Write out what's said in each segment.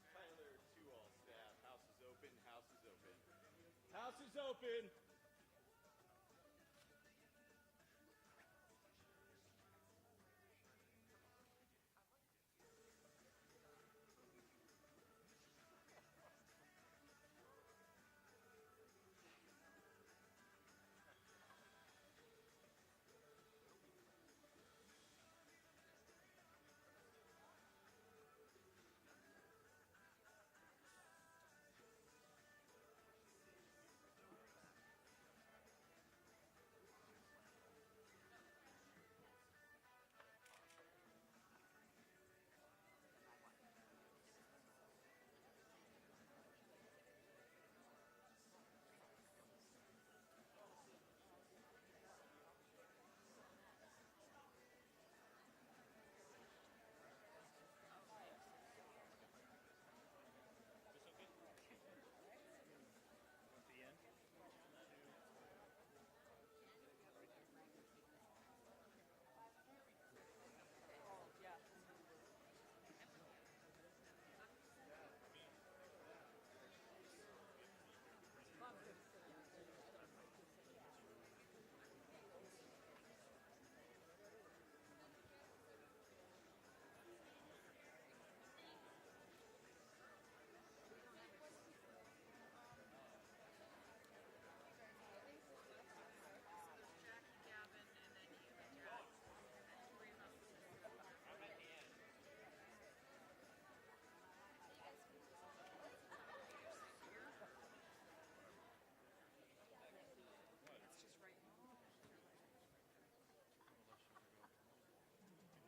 Tyler to all staff. House is open. House is open. House is open.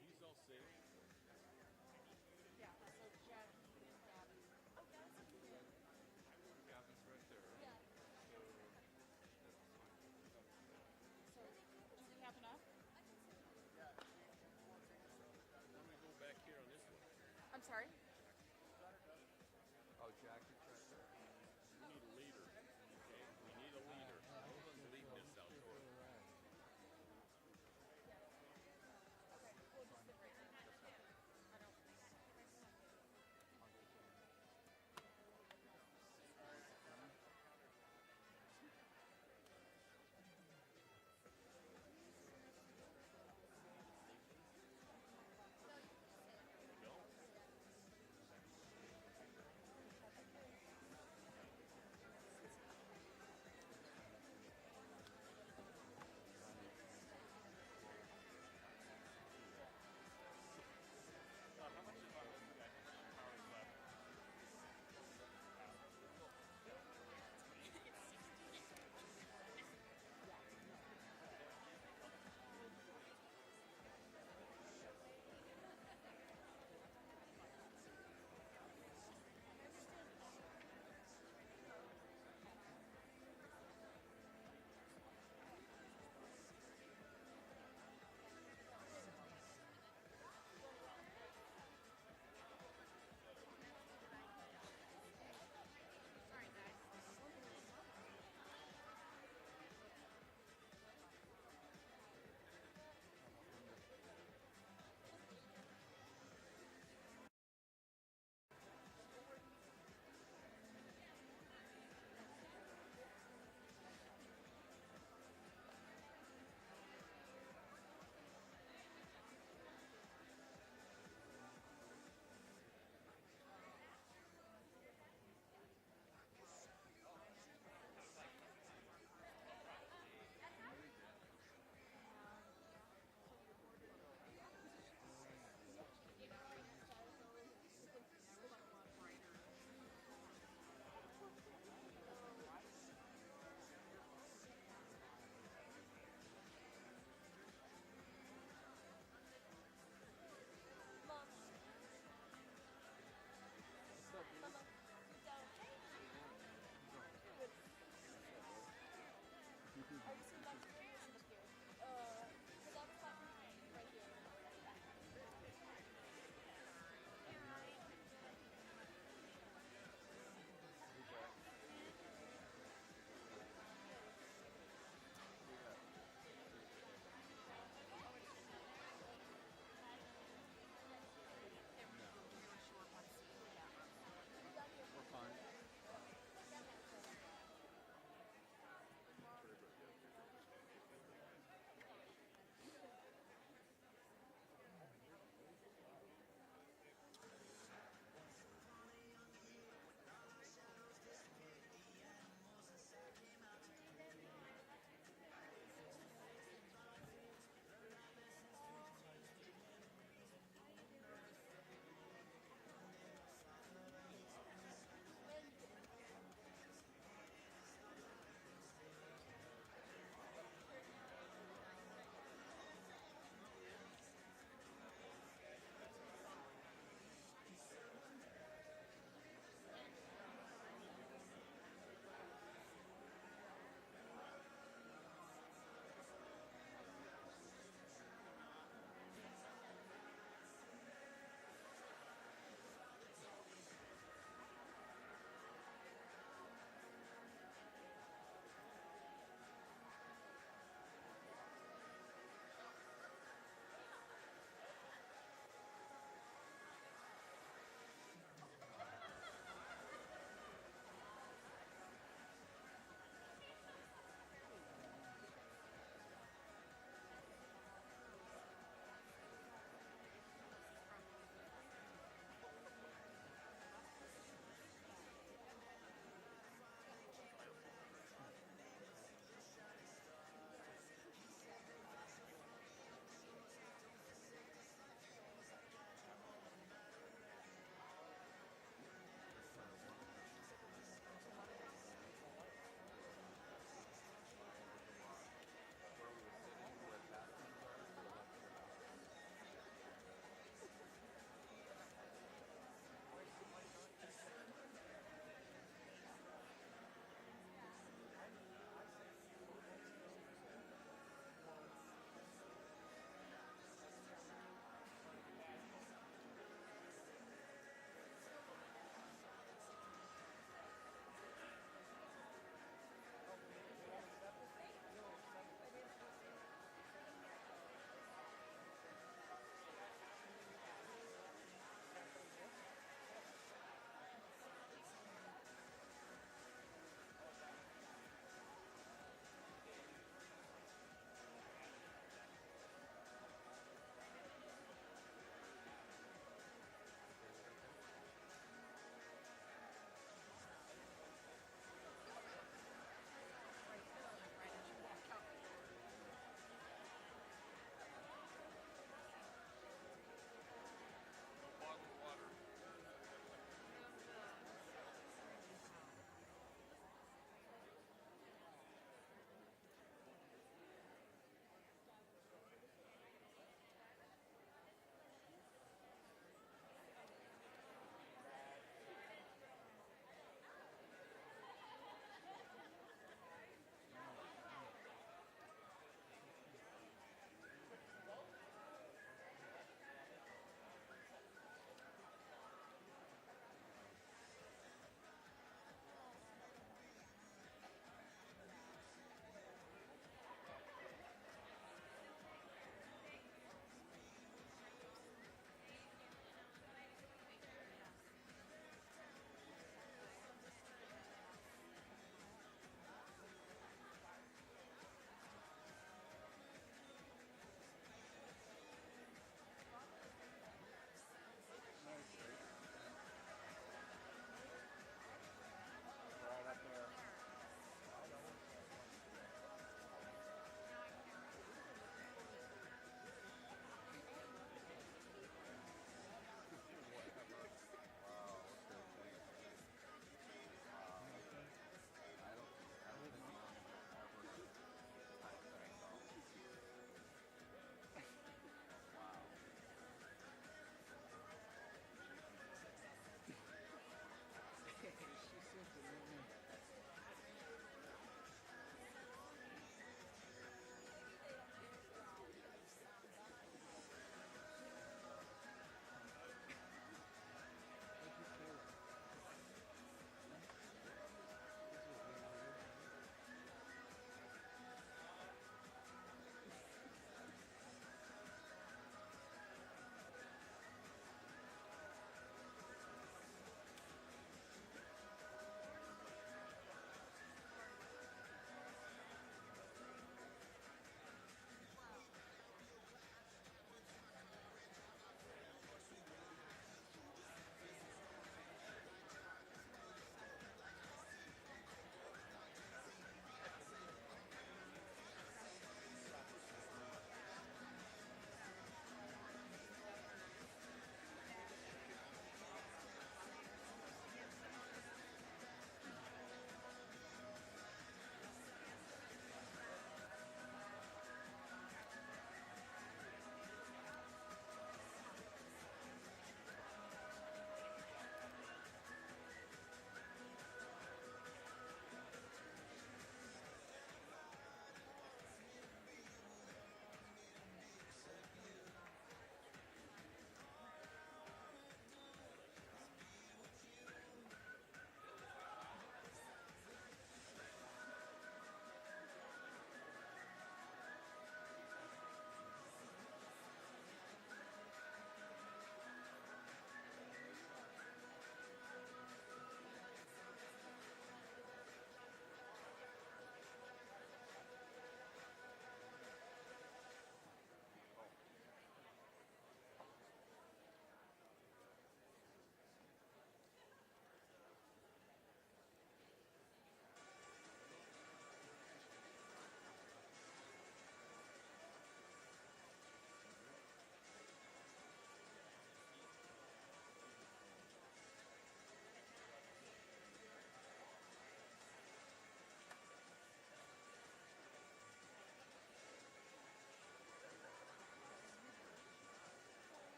He's all safe. Yeah, so Jackie and Gabby. Oh, yeah, that's good. Gabby's right there. Yeah. So, do we have enough? Let me go back here on this one. I'm sorry? Oh, Jackie's right there. We need a leader. Okay? We need a leader. No one's leading this outdoor. Okay, we'll just sit right there. I don't think.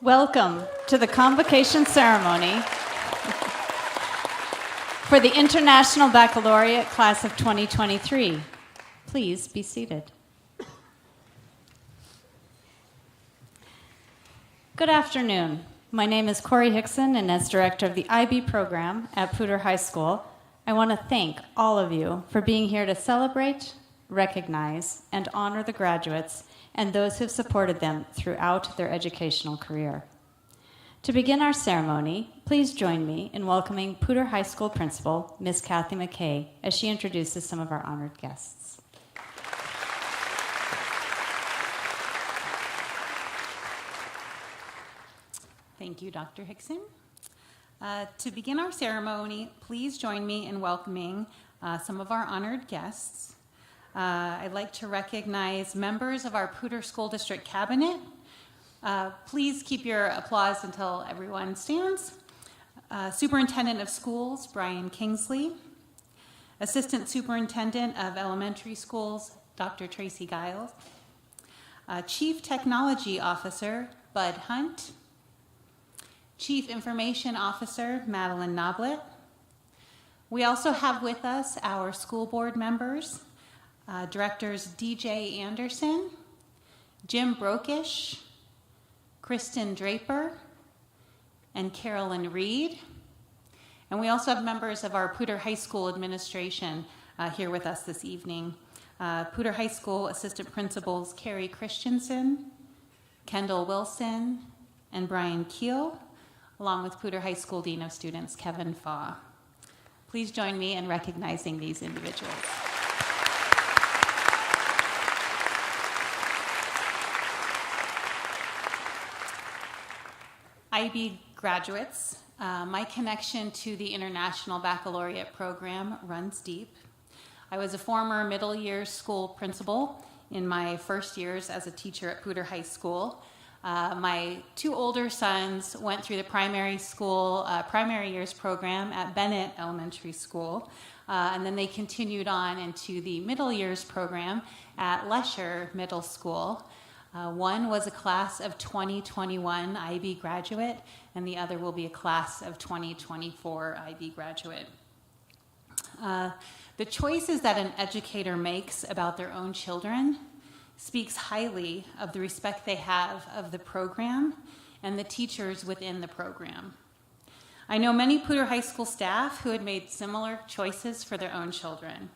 Welcome to the Convocation ceremony for the International Baccalaureate Class of 2023. Please be seated. Good afternoon. My name is Corey Hickson, and as director of the IB program at Poudre High School, I want to thank all of you for being here to celebrate, recognize, and honor the graduates and those who have supported them throughout their educational career. To begin our ceremony, please join me in welcoming Poudre High School Principal, Ms. Kathy McKay, as she introduces some of our honored guests. Thank you, Dr. Hickson. To begin our ceremony, please join me in welcoming some of our honored guests. I'd like to recognize members of our Poudre School District Cabinet. Please keep your applause until everyone stands. Superintendent of Schools, Brian Kingsley. Assistant Superintendent of Elementary Schools, Dr. Tracy Giles. Chief Technology Officer, Bud Hunt. Chief Information Officer, Madeline Noblet. We also have with us our school board members, Directors DJ Anderson, Jim Brokish, Kristen Draper, and Carolyn Reed. And we also have members of our Poudre High School administration here with us this evening. Poudre High School Assistant Principals Carrie Christensen, Kendall Wilson, and Brian Keel, along with Poudre High School Dean of Students Kevin Faw. Please join me in recognizing these individuals. IB graduates, my connection to the International Baccalaureate program runs deep. I was a former middle year school principal in my first years as a teacher at Poudre High School. My two older sons went through the primary years program at Bennett Elementary School, and then they continued on into the middle years program at Lesher Middle School. One was a class of 2021 IB graduate, and the other will be a class of 2024 IB graduate. The choices that an educator makes about their own children speaks highly of the respect they have of the program and the teachers within the program. I know many Poudre High School staff who had made similar choices for their own children.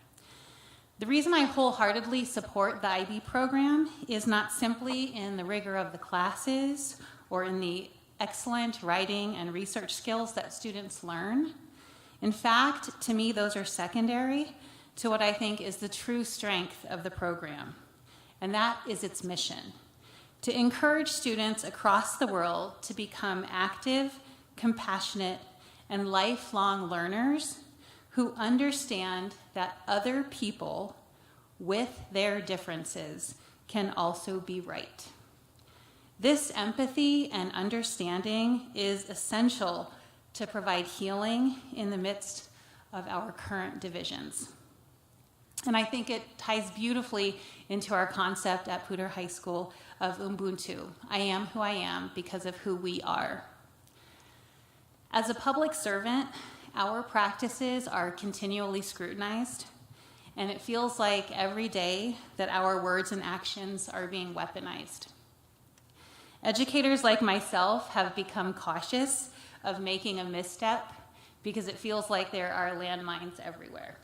The reason I wholeheartedly support the IB program is not simply in the rigor of the classes or in the excellent writing and research skills that students learn. In fact, to me, those are secondary to what I think is the true strength of the program, and that is its mission: to encourage students across the world to become active, compassionate, and lifelong learners who understand that other people with their differences can also be right. This empathy and understanding is essential to provide healing in the midst of our current divisions. And I think it ties beautifully into our concept at Poudre High School of Ubuntu. I am who I am because of who we are. As a public servant, our practices are continually scrutinized, and it feels like every day that our words and actions are being weaponized. Educators like myself have become cautious of making a misstep because it feels like there are landmines everywhere.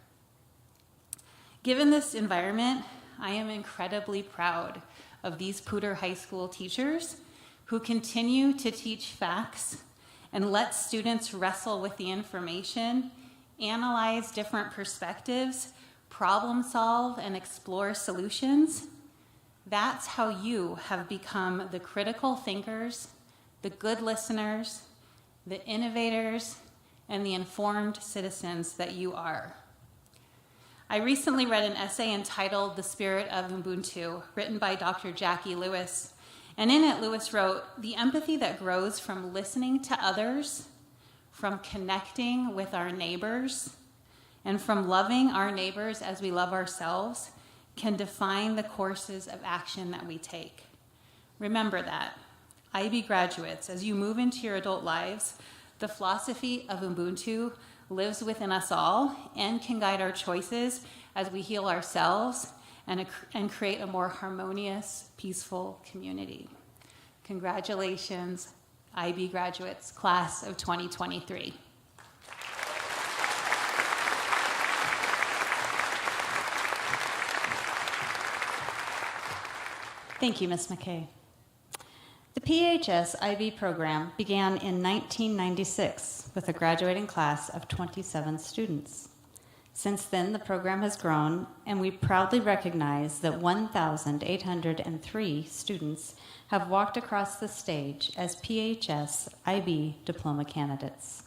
Given this environment, I am incredibly proud of these Poudre High School teachers who continue to teach facts and let students wrestle with the information, analyze different perspectives, problem solve, and explore solutions. That's how you have become the critical thinkers, the good listeners, the innovators, and the informed citizens that you are. I recently read an essay entitled "The Spirit of Ubuntu," written by Dr. Jackie Lewis. And in it, Lewis wrote, "The empathy that grows from listening to others, from connecting with our neighbors, and from loving our neighbors as we love ourselves can define the courses of action that we take." Remember that. IB graduates, as you move into your adult lives, the philosophy of Ubuntu lives within us all and can guide our choices as we heal ourselves and create a more harmonious, peaceful community. Congratulations, IB graduates, class of 2023. Thank you, Ms. McKay. The PHS IB program began in 1996 with a graduating class of 27 students. Since then, the program has grown, and we proudly recognize that 1,803 students have walked across the stage as PHS IB diploma candidates.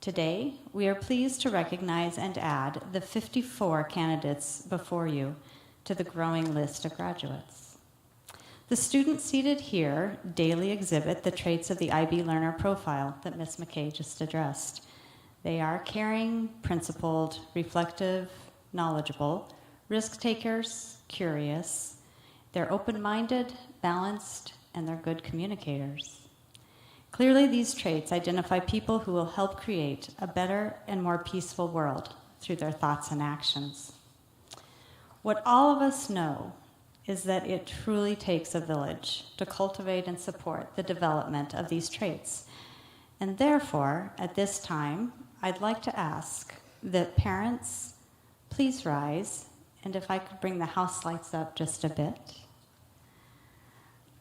Today, we are pleased to recognize and add the 54 candidates before you to the growing list of graduates. The students seated here daily exhibit the traits of the IB learner profile that Ms. McKay just addressed. They are caring, principled, reflective, knowledgeable, risk takers, curious. They're open-minded, balanced, and they're good communicators. Clearly, these traits identify people who will help create a better and more peaceful world through their thoughts and actions. What all of us know is that it truly takes a village to cultivate and support the development of these traits. And therefore, at this time, I'd like to ask that parents please rise, and if I could bring the house lights up just a bit.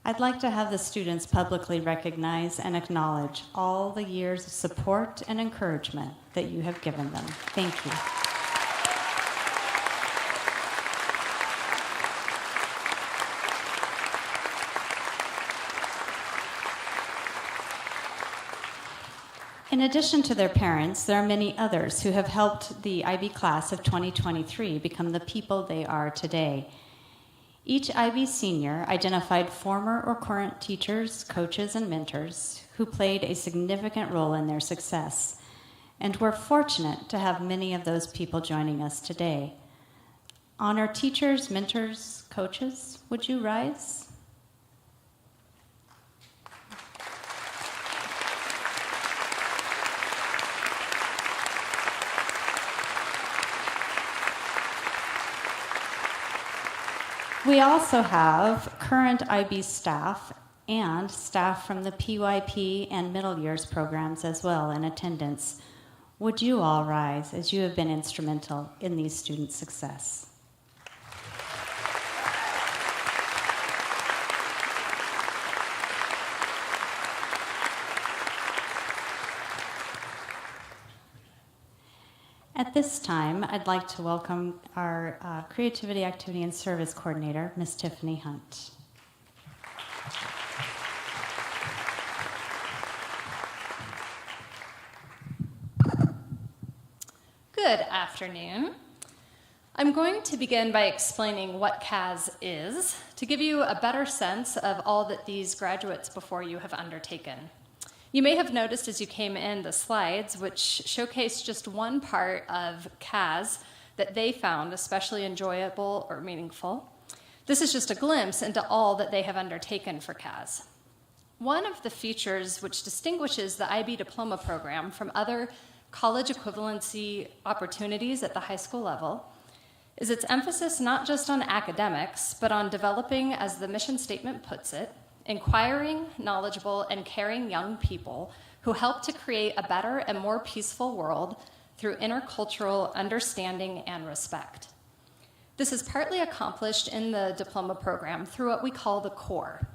I'd like to have the students publicly recognize and acknowledge all the years of support and encouragement that you have given them. Thank you. In addition to their parents, there are many others who have helped the IB class of 2023 become the people they are today. Each IB senior identified former or current teachers, coaches, and mentors who played a significant role in their success. And we're fortunate to have many of those people joining us today. Honor teachers, mentors, coaches, would you rise? We also have current IB staff and staff from the PYP and middle years programs as well in attendance. Would you all rise as you have been instrumental in these students' success? At this time, I'd like to welcome our Creativity, Activity, and Service Coordinator, Ms. Tiffany Hunt. Good afternoon. I'm going to begin by explaining what CAS is to give you a better sense of all that these graduates before you have undertaken. You may have noticed as you came in the slides, which showcase just one part of CAS that they found especially enjoyable or meaningful. This is just a glimpse into all that they have undertaken for CAS. One of the features which distinguishes the IB diploma program from other college equivalency opportunities at the high school level is its emphasis not just on academics, but on developing, as the mission statement puts it, inquiring, knowledgeable, and caring young people who help to create a better and more peaceful world through intercultural understanding and respect. This is partly accomplished in the diploma program through what we call the core.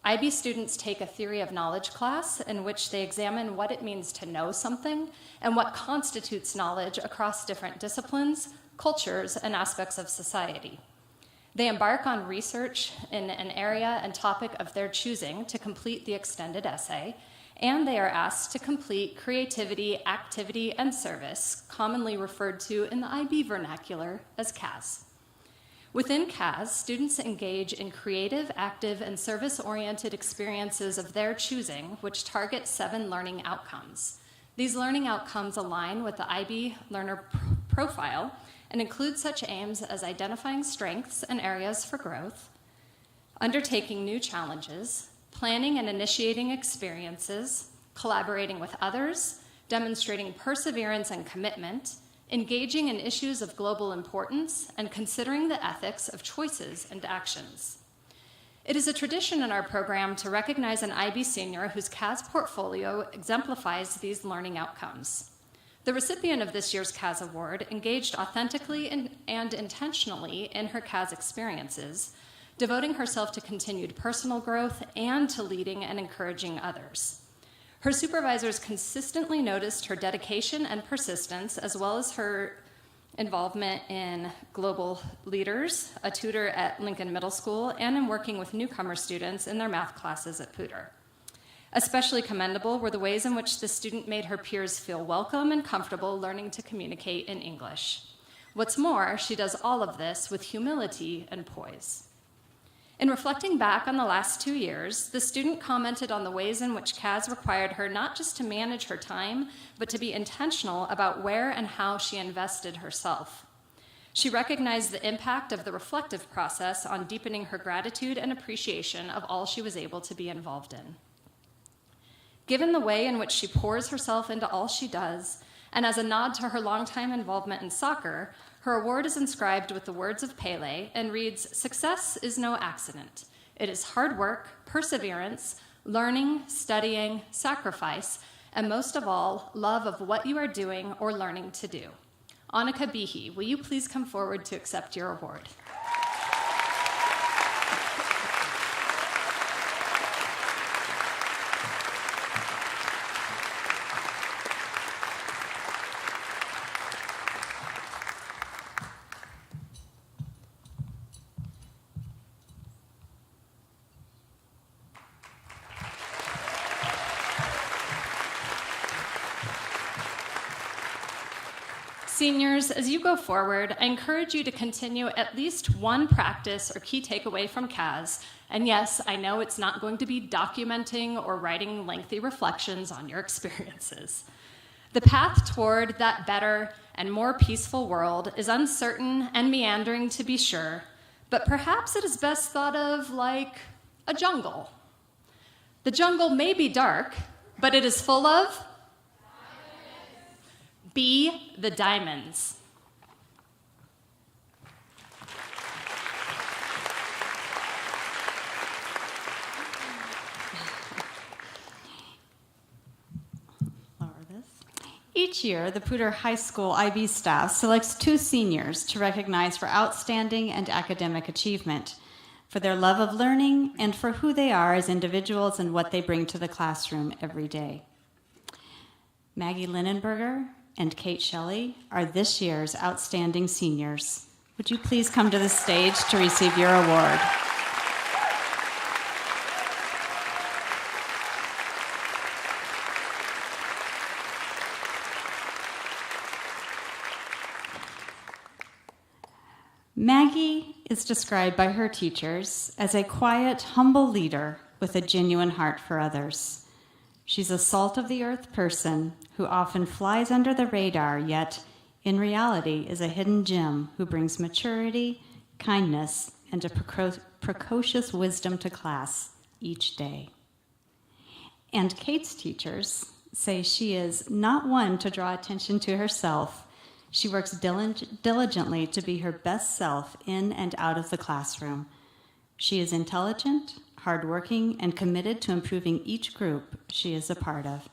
IB students take a theory of knowledge class in which they examine what it means to know something and what constitutes knowledge across different disciplines, cultures, and aspects of society. They embark on research in an area and topic of their choosing to complete the extended essay, and they are asked to complete creativity, activity, and service, commonly referred to in the IB vernacular as CAS. Within CAS, students engage in creative, active, and service-oriented experiences of their choosing, which target 7 learning outcomes. These learning outcomes align with the IB learner profile and include such aims as identifying strengths and areas for growth, undertaking new challenges, planning and initiating experiences, collaborating with others, demonstrating perseverance and commitment, engaging in issues of global importance, and considering the ethics of choices and actions. It is a tradition in our program to recognize an IB senior whose CAS portfolio exemplifies these learning outcomes. The recipient of this year's CAS Award engaged authentically and intentionally in her CAS experiences, devoting herself to continued personal growth and to leading and encouraging others. Her supervisors consistently noticed her dedication and persistence, as well as her involvement in global leaders, a tutor at Lincoln Middle School, and in working with newcomer students in their math classes at Poudre. Especially commendable were the ways in which the student made her peers feel welcome and comfortable learning to communicate in English. What's more, she does all of this with humility and poise. In reflecting back on the last 2 years, the student commented on the ways in which CAS required her not just to manage her time, but to be intentional about where and how she invested herself. She recognized the impact of the reflective process on deepening her gratitude and appreciation of all she was able to be involved in. Given the way in which she pours herself into all she does, and as a nod to her longtime involvement in soccer, her award is inscribed with the words of Pele and reads, "Success is no accident. It is hard work, perseverance, learning, studying, sacrifice, and most of all, love of what you are doing or learning to do." Annika Behe, will you please come forward to accept your award? Seniors, as you go forward, I encourage you to continue at least one practice or key takeaway from CAS. And yes, I know it's not going to be documenting or writing lengthy reflections on your experiences. The path toward that better and more peaceful world is uncertain and meandering, to be sure, but perhaps it is best thought of like a jungle. The jungle may be dark, but it is full of Be the diamonds. Lower this. Each year, the Poudre High School IB staff selects 2 seniors to recognize for outstanding and academic achievement, for their love of learning, and for who they are as individuals and what they bring to the classroom every day. Maggie Linenberger and Kate Shelley are this year's outstanding seniors. Would you please come to the stage to receive your award? Maggie is described by her teachers as a quiet, humble leader with a genuine heart for others. She's a salt-of-the-earth person who often flies under the radar, yet in reality is a hidden gem who brings maturity, kindness, and a precocious wisdom to class each day. And Kate's teachers say she is not one to draw attention to herself. She works diligently to be her best self in and out of the classroom. She is intelligent, hardworking, and committed to improving each group she is a part of.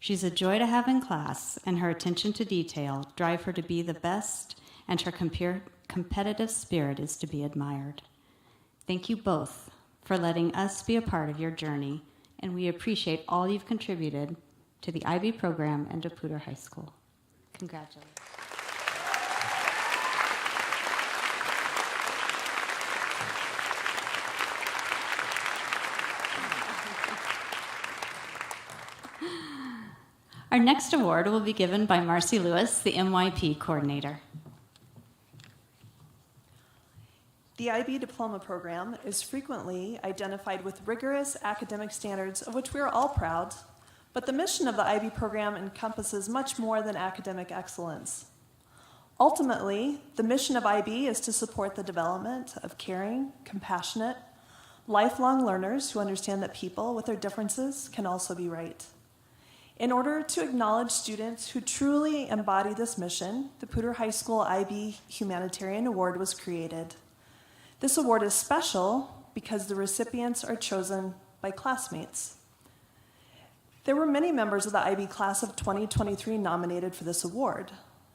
She's a joy to have in class, and her attention to detail drive her to be the best, and her competitive spirit is to be admired. Thank you both for letting us be a part of your journey, and we appreciate all you've contributed to the IB program and to Poudre High School. Congratulations. Our next award will be given by Marcy Lewis, the MYP coordinator. The IB diploma program is frequently identified with rigorous academic standards of which we are all proud, but the mission of the IB program encompasses much more than academic excellence. Ultimately, the mission of IB is to support the development of caring, compassionate, lifelong learners who understand that people with their differences can also be right. In order to acknowledge students who truly embody this mission, the Poudre High School IB Humanitarian Award was created. This award is special because the recipients are chosen by classmates. There were many members of the IB class of 2023 nominated for this award.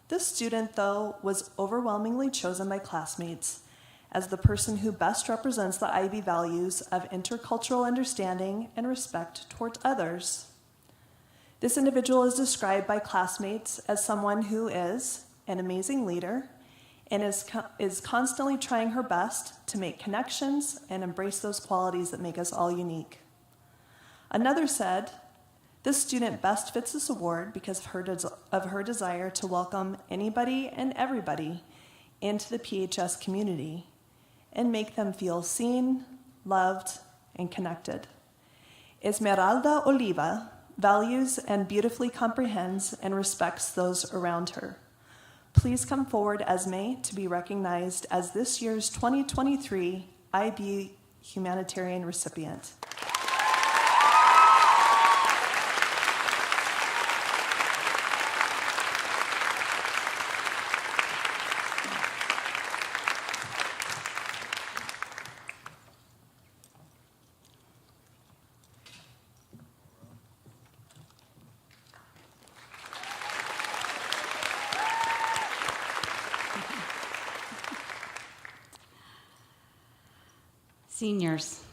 This student, though, was overwhelmingly chosen by classmates as the person who best represents the IB values of intercultural understanding and respect towards others. This individual is described by classmates as someone who is an amazing leader and is constantly trying her best to make connections and embrace those qualities that make us all unique. Another said, "This student best fits this award because of her desire to welcome anybody and everybody into the PHS community and make them feel seen, loved, and connected. Esmeralda Oliva values and beautifully comprehends and respects those around her. Please come forward, Esme, to be recognized as this year's 2023 IB Humanitarian recipient." Seniors,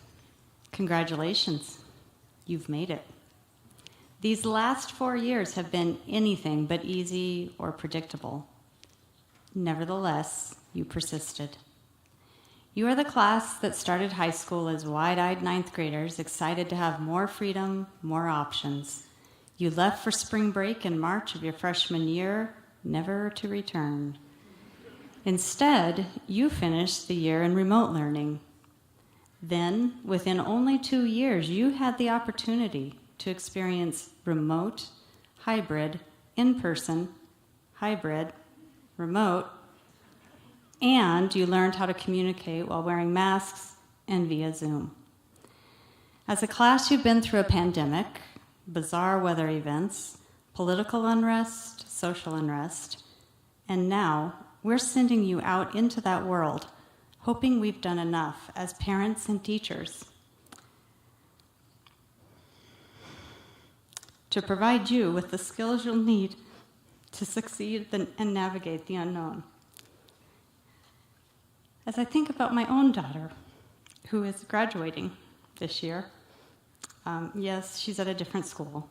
congratulations. You've made it. These last 4 years have been anything but easy or predictable. Nevertheless, you persisted. You are the class that started high school as wide-eyed ninth graders, excited to have more freedom, more options. You left for spring break in March of your freshman year, never to return. Instead, you finished the year in remote learning. Then, within only 2 years, you had the opportunity to experience remote, hybrid, in-person, hybrid, remote, and you learned how to communicate while wearing masks and via Zoom. As a class, you've been through a pandemic, bizarre weather events, political unrest, social unrest, and now we're sending you out into that world, hoping we've done enough as parents and teachers to provide you with the skills you'll need to succeed and navigate the unknown. As I think about my own daughter, who is graduating this year, yes, she's at a different school.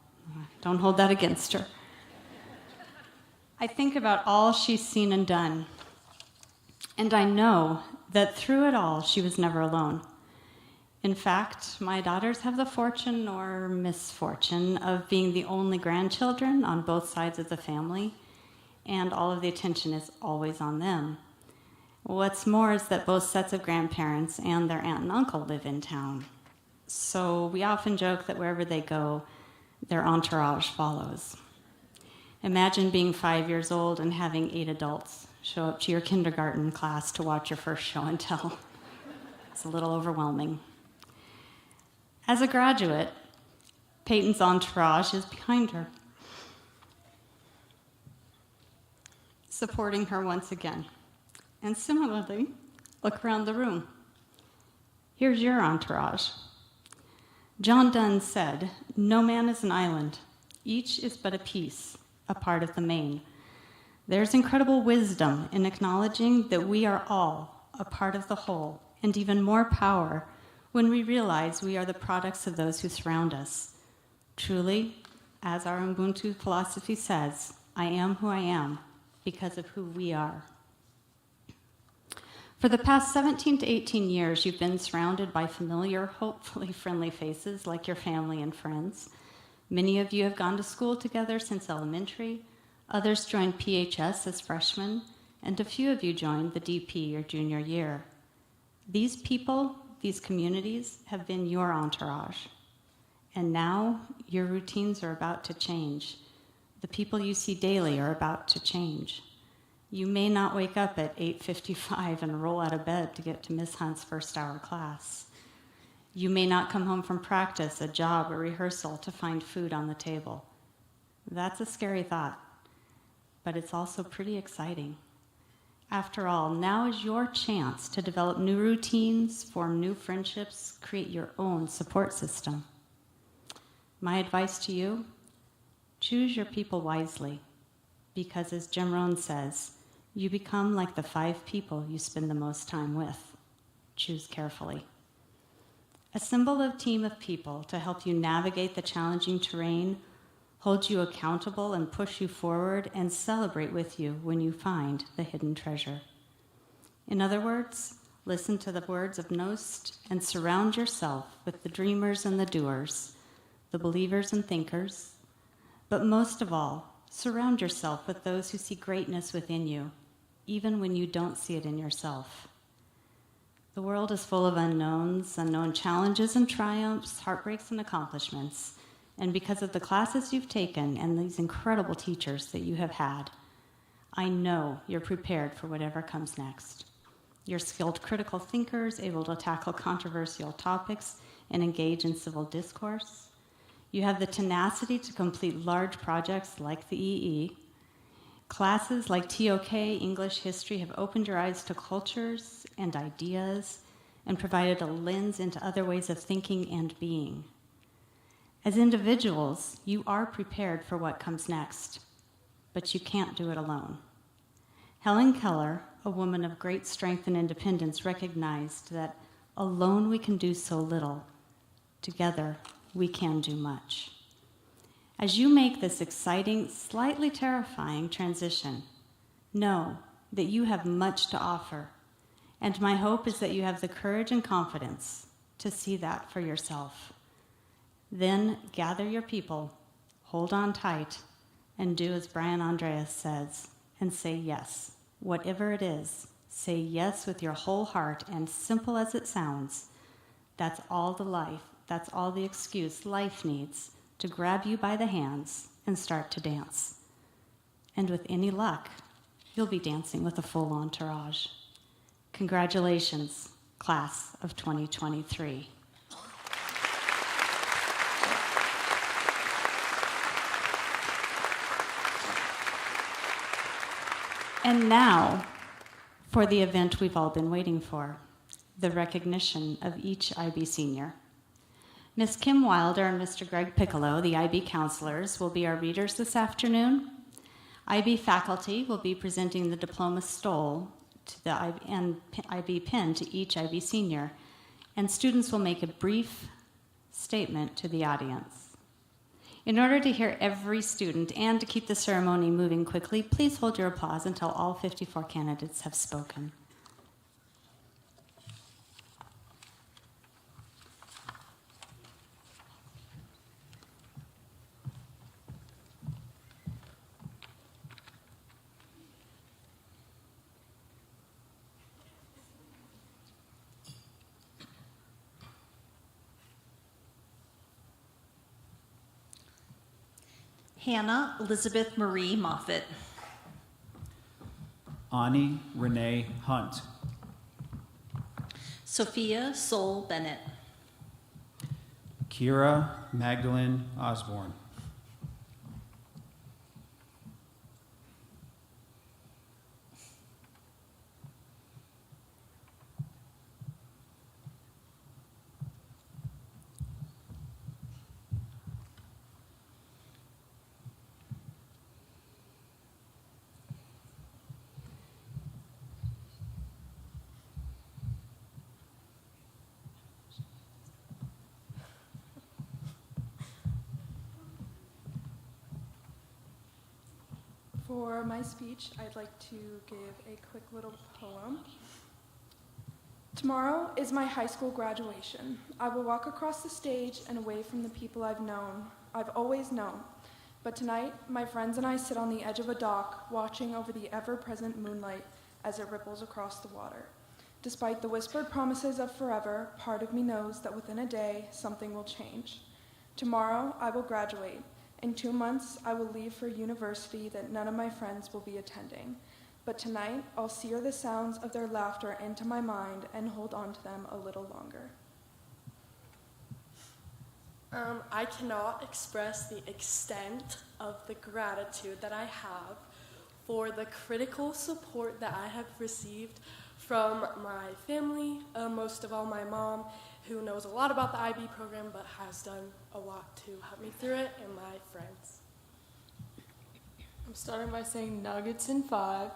Don't hold that against her. I think about all she's seen and done, and I know that through it all, she was never alone. In fact, my daughters have the fortune or misfortune of being the only grandchildren on both sides of the family, and all of the attention is always on them. What's more is that both sets of grandparents and their aunt and uncle live in town. So we often joke that wherever they go, their entourage follows. Imagine being 5 years old and having 8 adults show up to your kindergarten class to watch your first show and tell. It's a little overwhelming. As a graduate, Peyton's entourage is behind her, supporting her once again. And similarly, look around the room. Here's your entourage. John Donne said, "No man is an island. Each is but a piece, a part of the main." There's incredible wisdom in acknowledging that we are all a part of the whole, and even more power when we realize we are the products of those who surround us. Truly, as our Ubuntu philosophy says, I am who I am because of who we are. For the past 17 to 18 years, you've been surrounded by familiar, hopefully friendly faces like your family and friends. Many of you have gone to school together since elementary. Others joined PHS as freshmen, and a few of you joined the DP your junior year. These people, these communities, have been your entourage. And now your routines are about to change. The people you see daily are about to change. You may not wake up at 8:55 and roll out of bed to get to Miss Hunt's first hour class. You may not come home from practice, a job, or rehearsal to find food on the table. That's a scary thought, but it's also pretty exciting. After all, now is your chance to develop new routines, form new friendships, create your own support system. My advice to you, choose your people wisely, because as Jim Rohn says, you become like the 5 people you spend the most time with. Choose carefully. Assemble a team of people to help you navigate the challenging terrain, hold you accountable and push you forward, and celebrate with you when you find the hidden treasure. In other words, listen to the words of Nost and surround yourself with the dreamers and the doers, the believers and thinkers, but most of all, surround yourself with those who see greatness within you, even when you don't see it in yourself. The world is full of unknowns, unknown challenges and triumphs, heartbreaks and accomplishments. And because of the classes you've taken and these incredible teachers that you have had, I know you're prepared for whatever comes next. You're skilled critical thinkers, able to tackle controversial topics and engage in civil discourse. You have the tenacity to complete large projects like the EE. Classes like TOK, English, History have opened your eyes to cultures and ideas and provided a lens into other ways of thinking and being. As individuals, you are prepared for what comes next, but you can't do it alone. Helen Keller, a woman of great strength and independence, recognized that alone we can do so little, together we can do much. As you make this exciting, slightly terrifying transition, know that you have much to offer, and my hope is that you have the courage and confidence to see that for yourself. Then gather your people, hold on tight, and do as Brian Andreas says, and say yes. Whatever it is, say yes with your whole heart, and simple as it sounds, that's all the excuse life needs to grab you by the hands and start to dance. And with any luck, you'll be dancing with a full entourage. Congratulations, class of 2023. And now, for the event we've all been waiting for, the recognition of each IB senior. Ms. Kim Wilder and Mr. Greg Piccolo, the IB counselors, will be our readers this afternoon. IB faculty will be presenting the diploma stole to the IB pin to each IB senior, and students will make a brief statement to the audience. In order to hear every student and to keep the ceremony moving quickly, please hold your applause until all 54 candidates have spoken. Hannah Elizabeth Marie Moffett. Ani Renee Hunt. Sophia Sol Bennett. Kira Magdalene Osborne. For my speech, I'd like to give a quick little poem. Tomorrow is my high school graduation. I will walk across the stage and away from the people I've always known. But tonight, my friends and I sit on the edge of a dock, watching over the ever-present moonlight as it ripples across the water. Despite the whispered promises of forever, part of me knows that within a day, something will change. Tomorrow, I will graduate. In 2 months, I will leave for university that none of my friends will be attending. But tonight, I'll sear the sounds of their laughter into my mind and hold on to them a little longer. I cannot express the extent of the gratitude that I have for the critical support that I have received from my family, most of all my mom, who knows a lot about the IB program but has done a lot to help me through it, and my friends. I'm starting by saying nuggets in 5.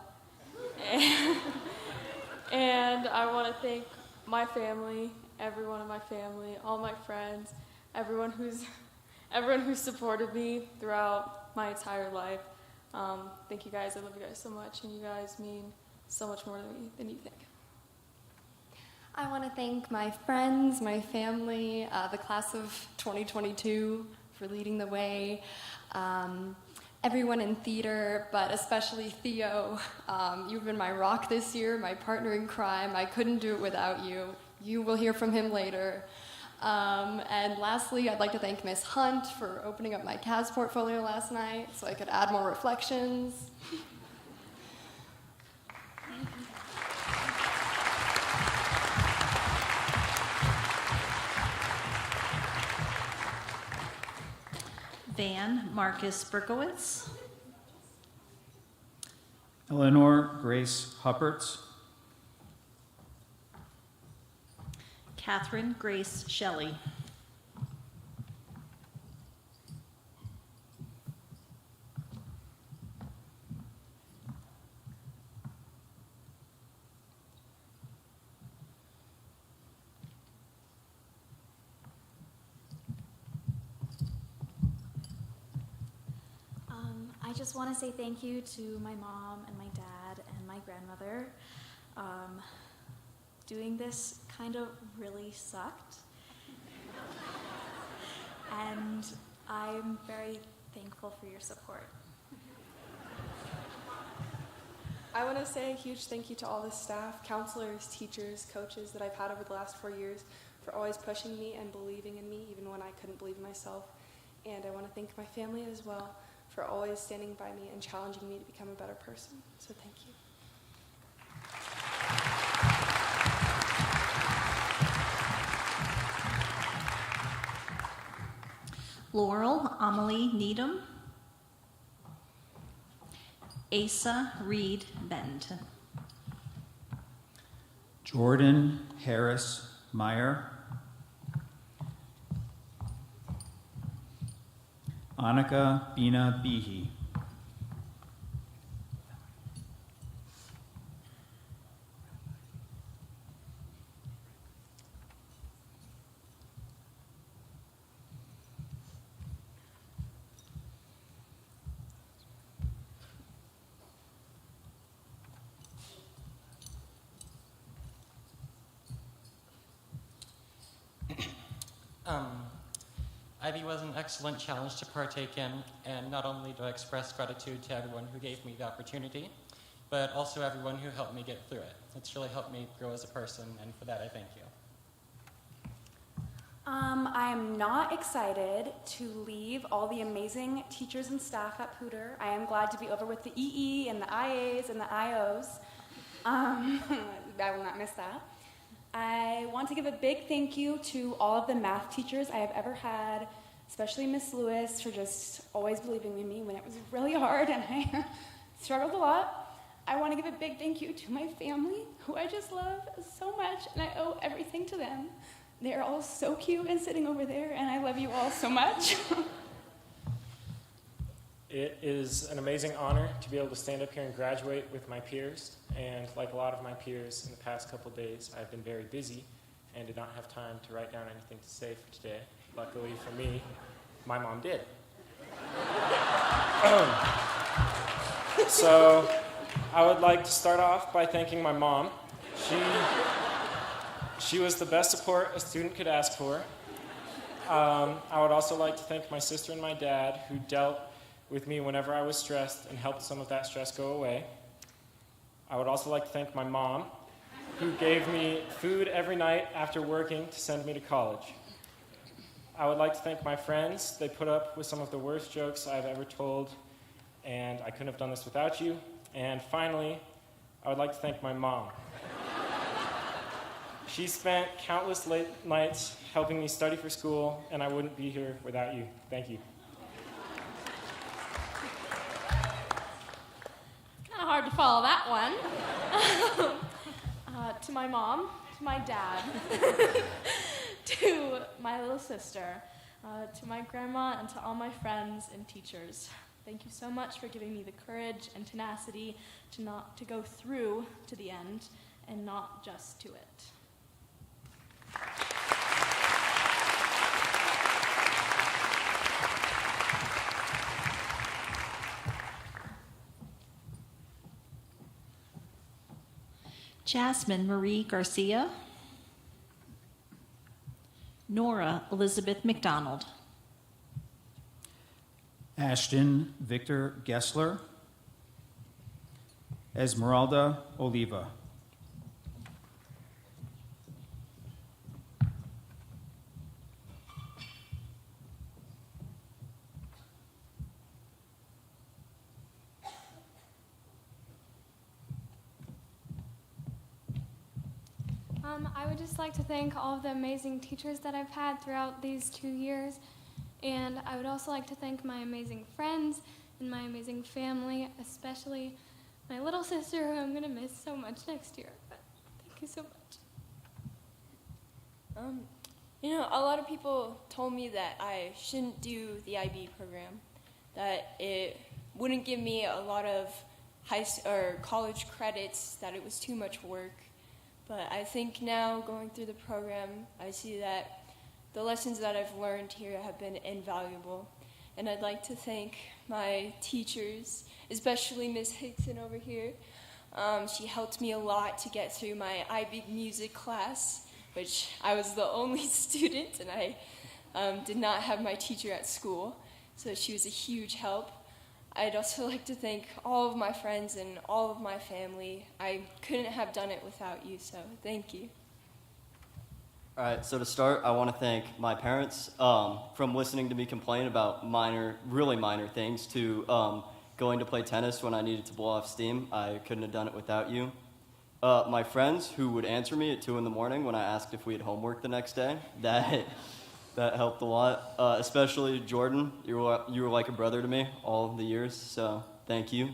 And I want to thank my family, everyone in my family, all my friends, everyone who's supported me throughout my entire life. Thank you guys. I love you guys so much, and you guys mean so much more to me than you think. I want to thank my friends, my family, the class of 2022 for leading the way, everyone in theater, but especially Theo. You've been my rock this year, my partner in crime. I couldn't do it without you. You will hear from him later. And lastly, I'd like to thank Miss Hunt for opening up my CAS portfolio last night so I could add more reflections. Van Marcus Berkowitz. Eleanor Grace Hupperts. Catherine Grace Shelley. I just want to say thank you to my mom and my dad and my grandmother. Doing this kind of really sucked. And I'm very thankful for your support. I want to say a huge thank you to all the staff, counselors, teachers, coaches that I've had over the last 4 years for always pushing me and believing in me even when I couldn't believe in myself. And I want to thank my family as well for always standing by me and challenging me to become a better person. So thank you. Laurel Amelie Needham. Asa Reed Benton. Jordan Harris Meyer. Annika Bina Behe. IB was an excellent challenge to partake in, and not only do I express gratitude to everyone who gave me the opportunity, but also everyone who helped me get through it. It's really helped me grow as a person, and for that I thank you. I am not excited to leave all the amazing teachers and staff at Poudre. I am glad to be over with the EE and the IAs and the IOs. I will not miss that. I want to give a big thank you to all of the math teachers I have ever had, especially Miss Lewis for just always believing in me when it was really hard and I struggled a lot. I want to give a big thank you to my family, who I just love so much, and I owe everything to them. They're all so cute and sitting over there, and I love you all so much. It is an amazing honor to be able to stand up here and graduate with my peers. And like a lot of my peers in the past couple days, I've been very busy and did not have time to write down anything to say for today. Luckily for me, my mom did. So I would like to start off by thanking my mom. She was the best support a student could ask for. I would also like to thank my sister and my dad, who dealt with me whenever I was stressed and helped some of that stress go away. I would also like to thank my mom, who gave me food every night after working to send me to college. I would like to thank my friends. They put up with some of the worst jokes I've ever told, and I couldn't have done this without you. And finally, I would like to thank my mom. She spent countless late nights helping me study for school, and I wouldn't be here without you. Thank you. Kind of hard to follow that one. To my mom, to my dad, to my little sister, to my grandma, and to all my friends and teachers. Thank you so much for giving me the courage and tenacity to go through to the end and not just to it. Jasmine Marie Garcia. Nora Elizabeth McDonald. Ashton Victor Gessler. Esmeralda Oliva. I would just like to thank all of the amazing teachers that I've had throughout these 2 years. And I would also like to thank my amazing friends and my amazing family, especially my little sister, who I'm going to miss so much next year. But thank you so much. A lot of people told me that I shouldn't do the IB program, that it wouldn't give me a lot of college credits, that it was too much work. But I think now, going through the program, I see that the lessons that I've learned here have been invaluable. And I'd like to thank my teachers, especially Ms. Hickson over here. She helped me a lot to get through my IB music class, which I was the only student, and I did not have my teacher at school, so she was a huge help. I'd also like to thank all of my friends and all of my family. I couldn't have done it without you, so thank you. All right, so to start, I want to thank my parents from listening to me complain about really minor things to going to play tennis when I needed to blow off steam. I couldn't have done it without you. My friends who would answer me at 2 in the morning when I asked if we had homework the next day. That helped a lot, especially Jordan. You were like a brother to me all the years, so thank you.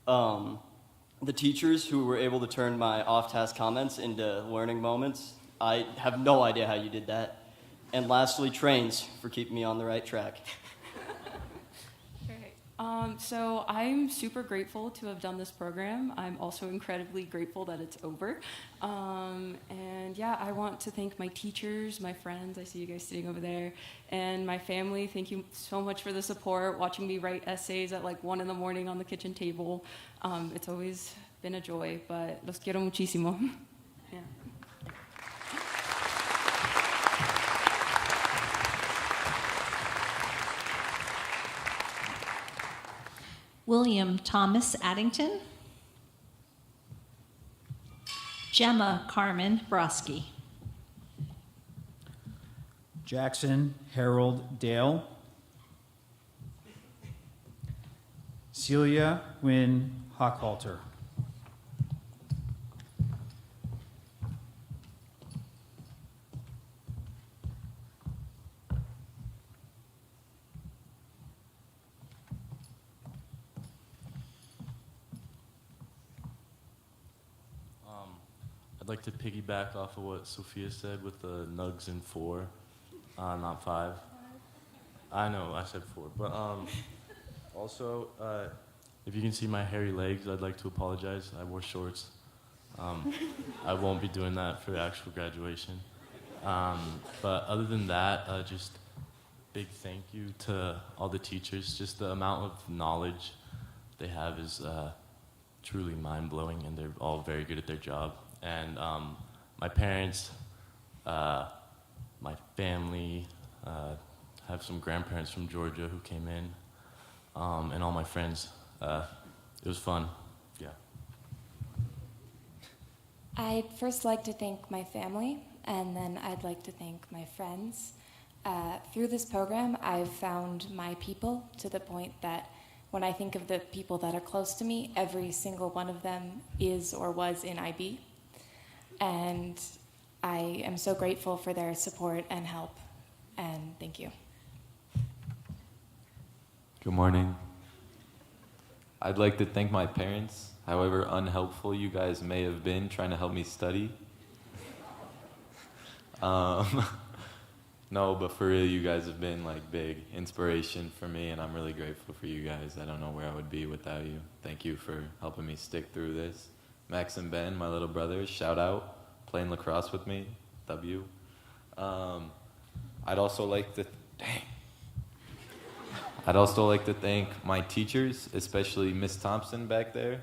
The teachers who were able to turn my off-task comments into learning moments. I have no idea how you did that. And lastly, trains for keeping me on the right track. So I'm super grateful to have done this program. I'm also incredibly grateful that it's over. And yeah, I want to thank my teachers, my friends, I see you guys sitting over there, and my family. Thank you so much for the support, watching me write essays at like 1 in the morning on the kitchen table. It's always been a joy, but los quiero muchísimo. Yeah. William Thomas Addington. Gemma Carmen Broski. Jackson Harold Dale. Celia Wynn Hockhalter. I'd like to piggyback off of what Sophia said with the nugs in 4, not 5. I know, I said 4. But also, if you can see my hairy legs, I'd like to apologize. I wore shorts. I won't be doing that for actual graduation. But other than that, just big thank you to all the teachers. Just the amount of knowledge they have is truly mind-blowing, and they're all very good at their job. And my parents, my family, have some grandparents from Georgia who came in, and all my friends. It was fun, yeah. I'd first like to thank my family, and then I'd like to thank my friends. Through this program, I've found my people to the point that when I think of the people that are close to me, every single one of them is or was in IB. And I am so grateful for their support and help, and thank you. Good morning. I'd like to thank my parents, however unhelpful you guys may have been trying to help me study. No, but for real, you guys have been like big inspiration for me, and I'm really grateful for you guys. I don't know where I would be without you. Thank you for helping me stick through this. Max and Ben, my little brothers, shout out, playing lacrosse with me, W. I'd also like to thank my teachers, especially Miss Thompson back there.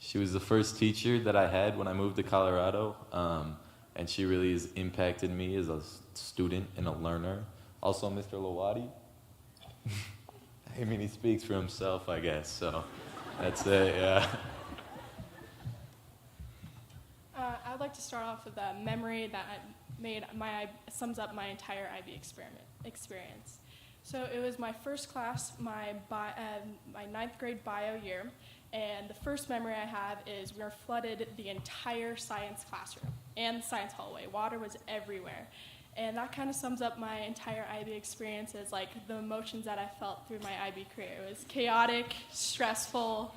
She was the first teacher that I had when I moved to Colorado, and she really has impacted me as a student and a learner. Also, Mr. Lawadi. I mean, he speaks for himself, I guess, so that's it, yeah. I'd like to start off with a memory that sums up my entire IB experience. So it was my first class, my ninth grade bio year, and the first memory I have is we were flooded the entire science classroom and the science hallway. Water was everywhere. And that kind of sums up my entire IB experience as like the emotions that I felt through my IB career. It was chaotic, stressful,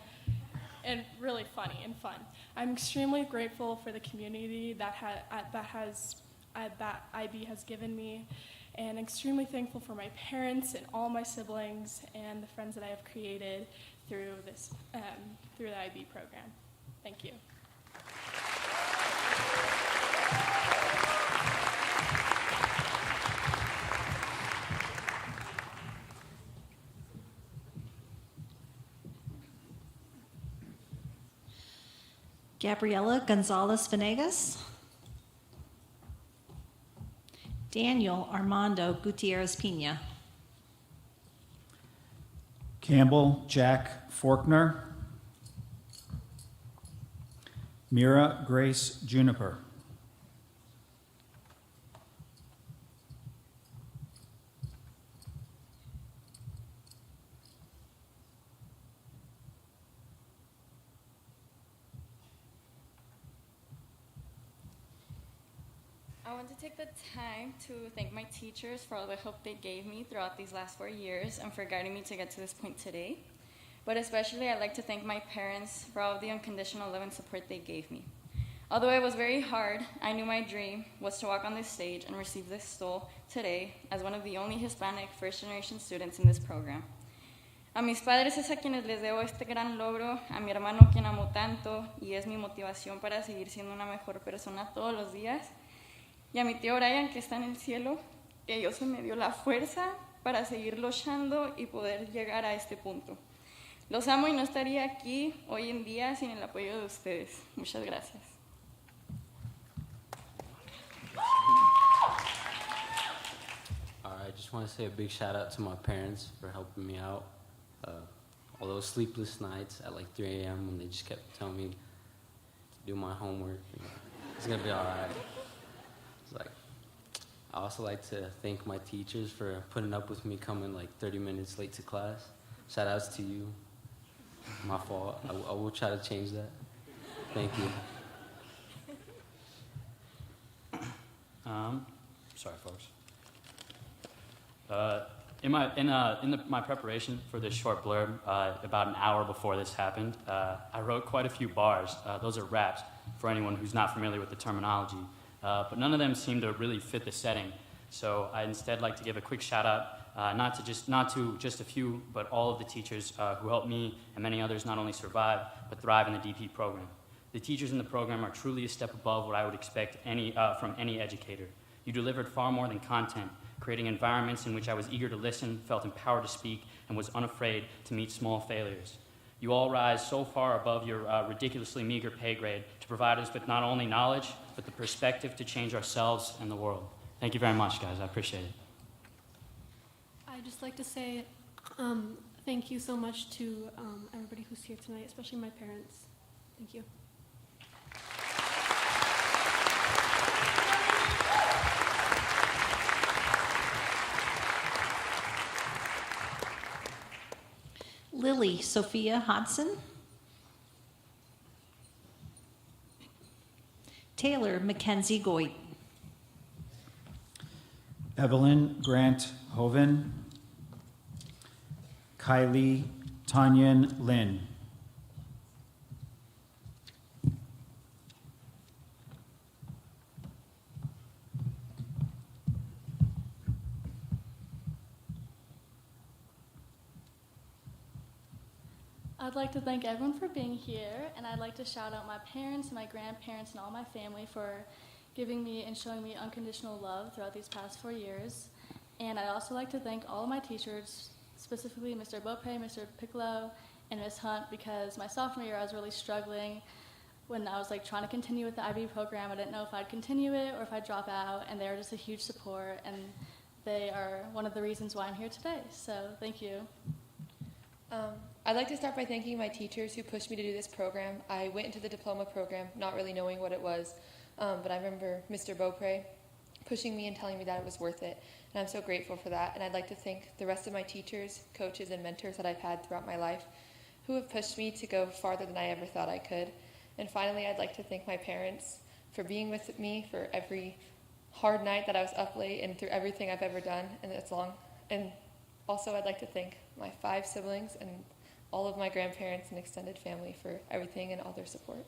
and really funny and fun. I'm extremely grateful for the community that IB has given me, and extremely thankful for my parents and all my siblings and the friends that I have created through this through the IB program. Thank you. Gabriela Gonzalez Venegas. Daniel Armando Gutierrez Pina. Campbell Jack Forkner. Mira Grace Juniper. I want to take the time to thank my teachers for all the help they gave me throughout these last 4 years and for guiding me to get to this point today. But especially, I'd like to thank my parents for all of the unconditional love and support they gave me. Although it was very hard, I knew my dream was to walk on this stage and receive this stole today as one of the only Hispanic first-generation students in this program. A mis padres es a quienes les debo este gran logro, a mi hermano quien amo tanto y es mi motivación para seguir siendo una mejor persona todos los días, y a mi tío Brian, que está en el cielo, que Dios me dio la fuerza para seguir luchando y poder llegar a este punto. Los amo y no estaría aquí hoy en día sin el apoyo de ustedes. Muchas gracias. I just want to say a big shout out to my parents for helping me out. All those sleepless nights at like 3 a.m. when they just kept telling me to do my homework. You know, it's going to be all right. I also like to thank my teachers for putting up with me coming like 30 minutes late to class. Shout outs to you. My fault. I will try to change that. Thank you. Sorry, folks. In my preparation for this short blurb, about an hour before this happened, I wrote quite a few bars. Those are raps for anyone who's not familiar with the terminology. But none of them seem to really fit the setting. So I instead like to give a quick shout out, not to just a few, but all of the teachers who helped me and many others not only survive, but thrive in the DP program. The teachers in the program are truly a step above what I would expect from any educator. You delivered far more than content, creating environments in which I was eager to listen, felt empowered to speak, and was unafraid to meet small failures. You all rise so far above your ridiculously meager pay grade to provide us with not only knowledge, but the perspective to change ourselves and the world. Thank you very much, guys. I appreciate it. I'd just like to say thank you so much to everybody who's here tonight, especially my parents. Thank you. Lily Sophia Hodson. Taylor Mackenzie Goit. Evelyn Grant Hoven, Kylie Tanyan Lin. I'd like to thank everyone for being here, and I'd like to shout out my parents, my grandparents, and all my family for giving me and showing me unconditional love throughout these past 4 years. And I'd also like to thank all of my teachers, specifically Mr. Beaupre, Mr. Piccolo, and Ms. Hunt, because my sophomore year I was really struggling when I was like trying to continue with the IB program. I didn't know if I'd continue it or if I'd drop out, and they were just a huge support, and they are one of the reasons why I'm here today. So thank you. I'd like to start by thanking my teachers who pushed me to do this program. I went into the diploma program not really knowing what it was, but I remember Mr. Beaupre pushing me and telling me that it was worth it, and I'm so grateful for that. And I'd like to thank the rest of my teachers, coaches, and mentors that I've had throughout my life who have pushed me to go farther than I ever thought I could. And finally, I'd like to thank my parents for being with me for every hard night that I was up late and through everything I've ever done, and it's long. And also, I'd like to thank my 5 siblings and all of my grandparents and extended family for everything and all their support.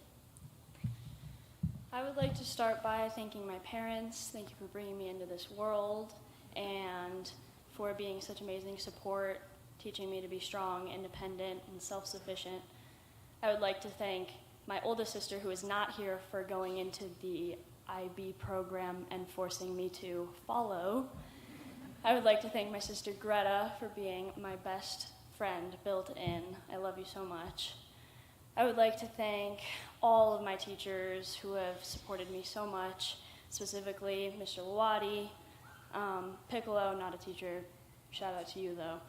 I would like to start by thanking my parents. Thank you for bringing me into this world and for being such amazing support, teaching me to be strong, independent, and self-sufficient. I would like to thank my oldest sister, who is not here, for going into the IB program and forcing me to follow. I would like to thank my sister Greta for being my best friend built in. I love you so much. I would like to thank all of my teachers who have supported me so much, specifically Mr. Lawati, Piccolo, not a teacher, shout out to you though,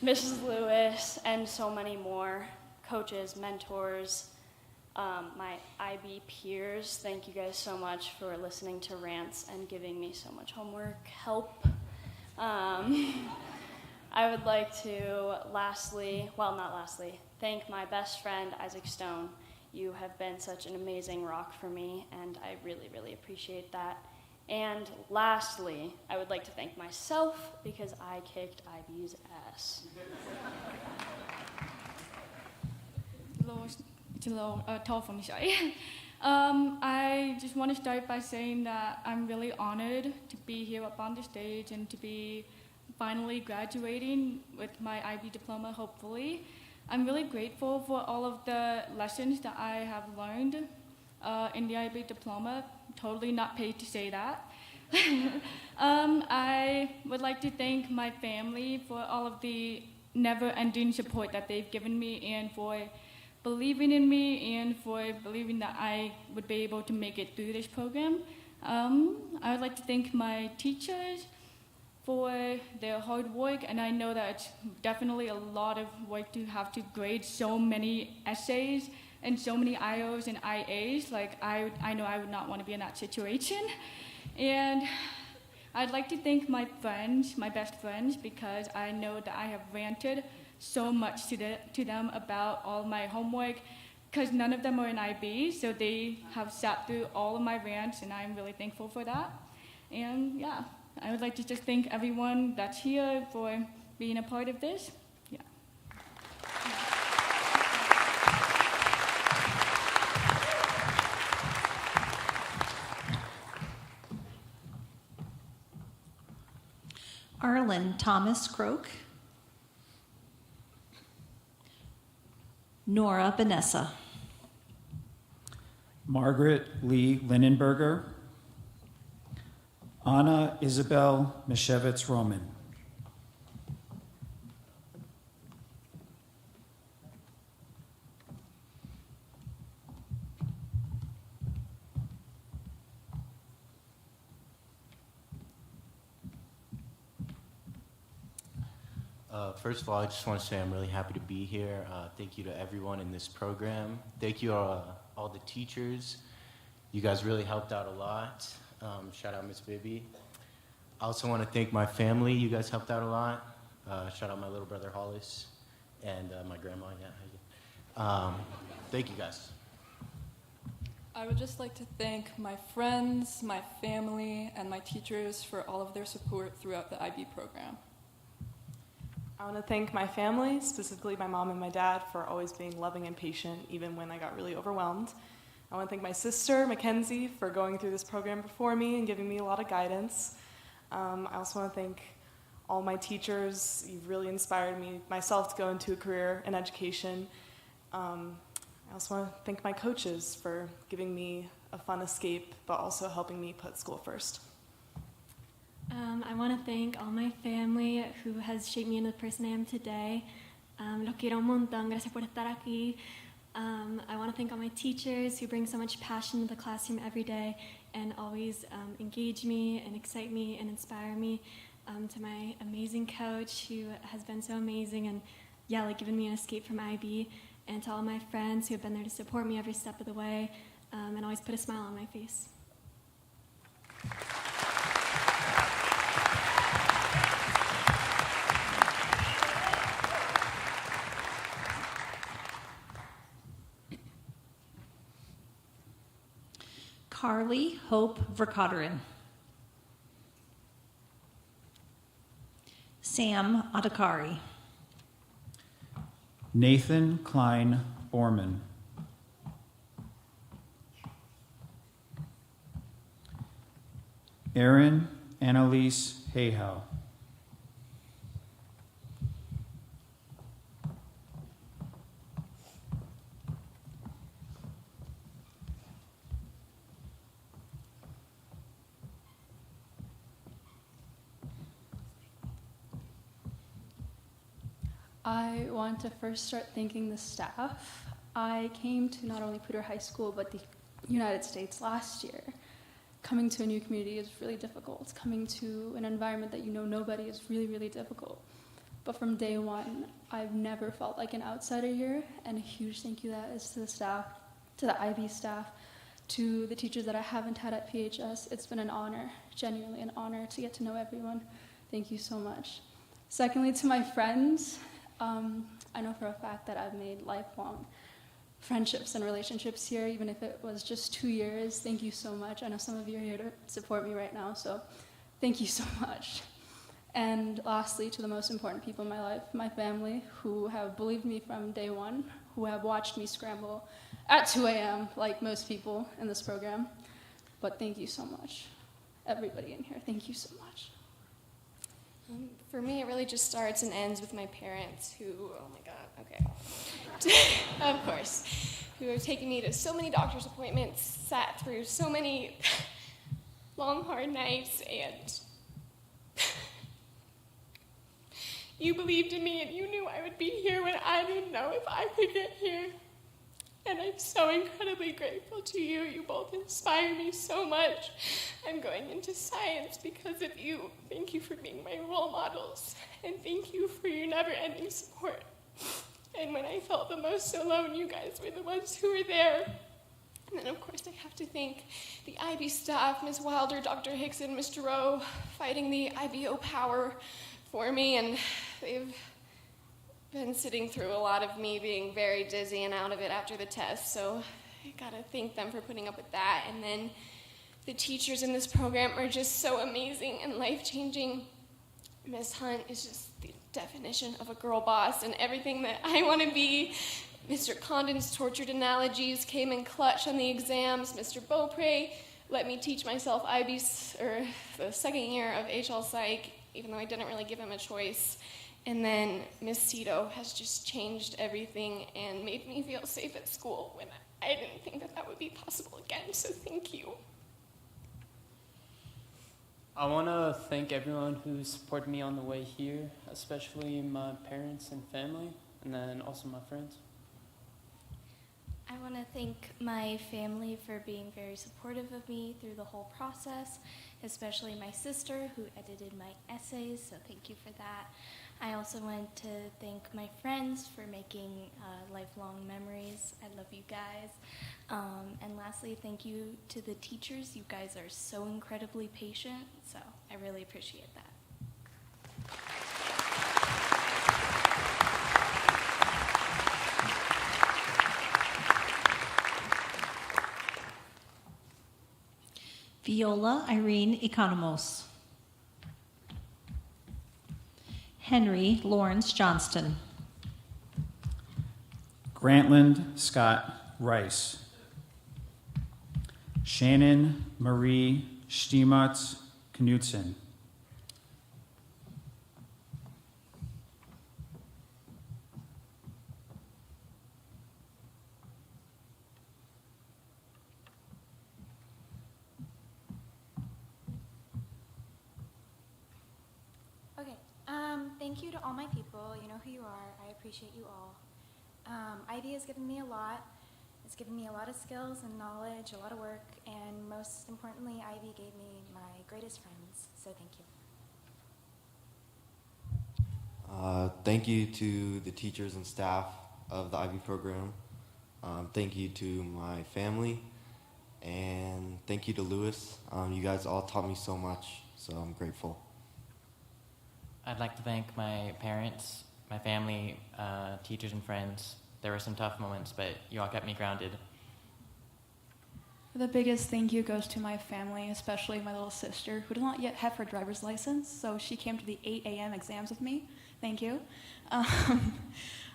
Mrs. Lewis, and so many more, coaches, mentors, my IB peers. Thank you guys so much for listening to rants and giving me so much homework help. I would like to thank my best friend, Isaac Stone. You have been such an amazing rock for me, and I really, really appreciate that. And lastly, I would like to thank myself because I kicked IB's ass. It's a little tall for me, sorry. I just want to start by saying that I'm really honored to be here up on the stage and to be finally graduating with my IB diploma, hopefully. I'm really grateful for all of the lessons that I have learned in the IB diploma. Totally not paid to say that. I would like to thank my family for all of the never-ending support that they've given me and for believing in me and for believing that I would be able to make it through this program. I would like to thank my teachers for their hard work, and I know that it's definitely a lot of work to have to grade so many essays and so many IOs and IAs. Like, I know I would not want to be in that situation. And I'd like to thank my friends, my best friends, because I know that I have ranted so much to them about all my homework, because none of them are in IB, so they have sat through all of my rants, and I'm really thankful for that. And yeah, I would like to just thank everyone that's here for being a part of this. Yeah. Arlen Thomas Croak. Nora Vanessa. Margaret Lee Linenberger. Anna Isabel Mishevitz Roman. First of all, I just want to say I'm really happy to be here. Thank you to everyone in this program. Thank you all the teachers. You guys really helped out a lot. Shout out Miss Bibby. I also want to thank my family. You guys helped out a lot. Shout out my little brother Hollis and my grandma. Yeah. Thank you guys. I would just like to thank my friends, my family, and my teachers for all of their support throughout the IB program. I want to thank my family, specifically my mom and my dad, for always being loving and patient even when I got really overwhelmed. I want to thank my sister, Mackenzie, for going through this program before me and giving me a lot of guidance. I also want to thank all my teachers. You've really inspired me, myself, to go into a career in education. I also want to thank my coaches for giving me a fun escape, but also helping me put school first. I want to thank all my family who has shaped me into the person I am today. Los quiero un montón. Gracias por estar aquí. I want to thank all my teachers who bring so much passion to the classroom every day and always engage me and excite me and inspire me. To my amazing coach who has been so amazing and given me an escape from IB. And to all my friends who have been there to support me every step of the way and always put a smile on my face. Carly Hope Verkotterin. Sam Adakari. Nathan Klein Borman. Erin Annalise Hayhow. I want to first start thanking the staff. I came to not only Poudre High School, but the United States last year. Coming to a new community is really difficult. Coming to an environment that you know nobody is really, really difficult. But from day one, I've never felt like an outsider here, and a huge thank you that is to the staff, to the IB staff, to the teachers that I haven't had at PHS. It's been an honor, genuinely an honor to get to know everyone. Thank you so much. Secondly, to my friends, I know for a fact that I've made lifelong friendships and relationships here, even if it was just 2 years. Thank you so much. I know some of you are here to support me right now, so thank you so much. And lastly, to the most important people in my life, my family, who have believed me from day one, who have watched me scramble at 2 a.m. like most people in this program. But thank you so much. Everybody in here, thank you so much. For me, it really just starts and ends with my parents who, oh my God, okay. Of course, who have taken me to so many doctor's appointments, sat through so many long, hard nights, and you believed in me and you knew I would be here when I didn't know if I could get here. And I'm so incredibly grateful to you. You both inspire me so much. I'm going into science because of you. Thank you for being my role models. And thank you for your never-ending support. And when I felt the most alone, you guys were the ones who were there. And then, of course, I have to thank the IB staff, Ms. Wilder, Dr. Hickson, Mr. Rowe, fighting the IBO power for me. And they've been sitting through a lot of me being very dizzy and out of it after the test, so I gotta thank them for putting up with that. And then the teachers in this program are just so amazing and life-changing. Ms. Hunt is just the definition of a girl boss and everything that I want to be. Mr. Condon's tortured analogies came in clutch on the exams. Mr. Beaupre let me teach myself the second year of HL Psych, even though I didn't really give him a choice. And then Miss Cito has just changed everything and made me feel safe at school when I didn't think that that would be possible again, so thank you. I want to thank everyone who supported me on the way here, especially my parents and family, and then also my friends. I want to thank my family for being very supportive of me through the whole process, especially my sister who edited my essays, so thank you for that. I also want to thank my friends for making lifelong memories. I love you guys. And lastly, thank you to the teachers. You guys are so incredibly patient, so I really appreciate that. Viola Irene Economos. Henry Lawrence Johnston. Grantland Scott Rice. Shannon Marie Stimatz Knudsen. Okay, thank you to all my people. You know who you are. I appreciate you all. Ivy has given me a lot. It's given me a lot of skills and knowledge, a lot of work, and most importantly, Ivy gave me my greatest friends, so thank you. Thank you to the teachers and staff of the Ivy program. Thank you to my family, and thank you to Lewis. You guys all taught me so much, so I'm grateful. I'd like to thank my parents, my family, teachers and friends. There were some tough moments, but you all kept me grounded. The biggest thank you goes to my family, especially my little sister, who does not yet have her driver's license, so she came to the 8 a.m. exams with me. Thank you.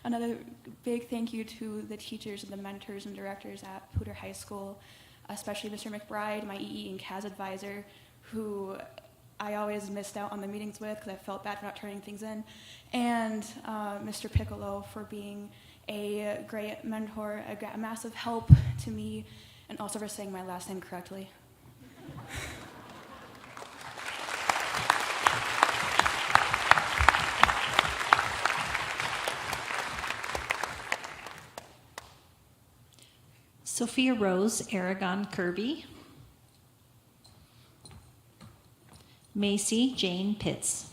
Another big thank you to the teachers and the mentors and directors at Poudre High School, especially Mr. McBride, my EE and CAS advisor, who I always missed out on the meetings with because I felt bad for not turning things in, and Mr. Piccolo for being a great mentor, a massive help to me, and also for saying my last name correctly. Sophia Rose Aragon Kirby. Macy Jane Pitts.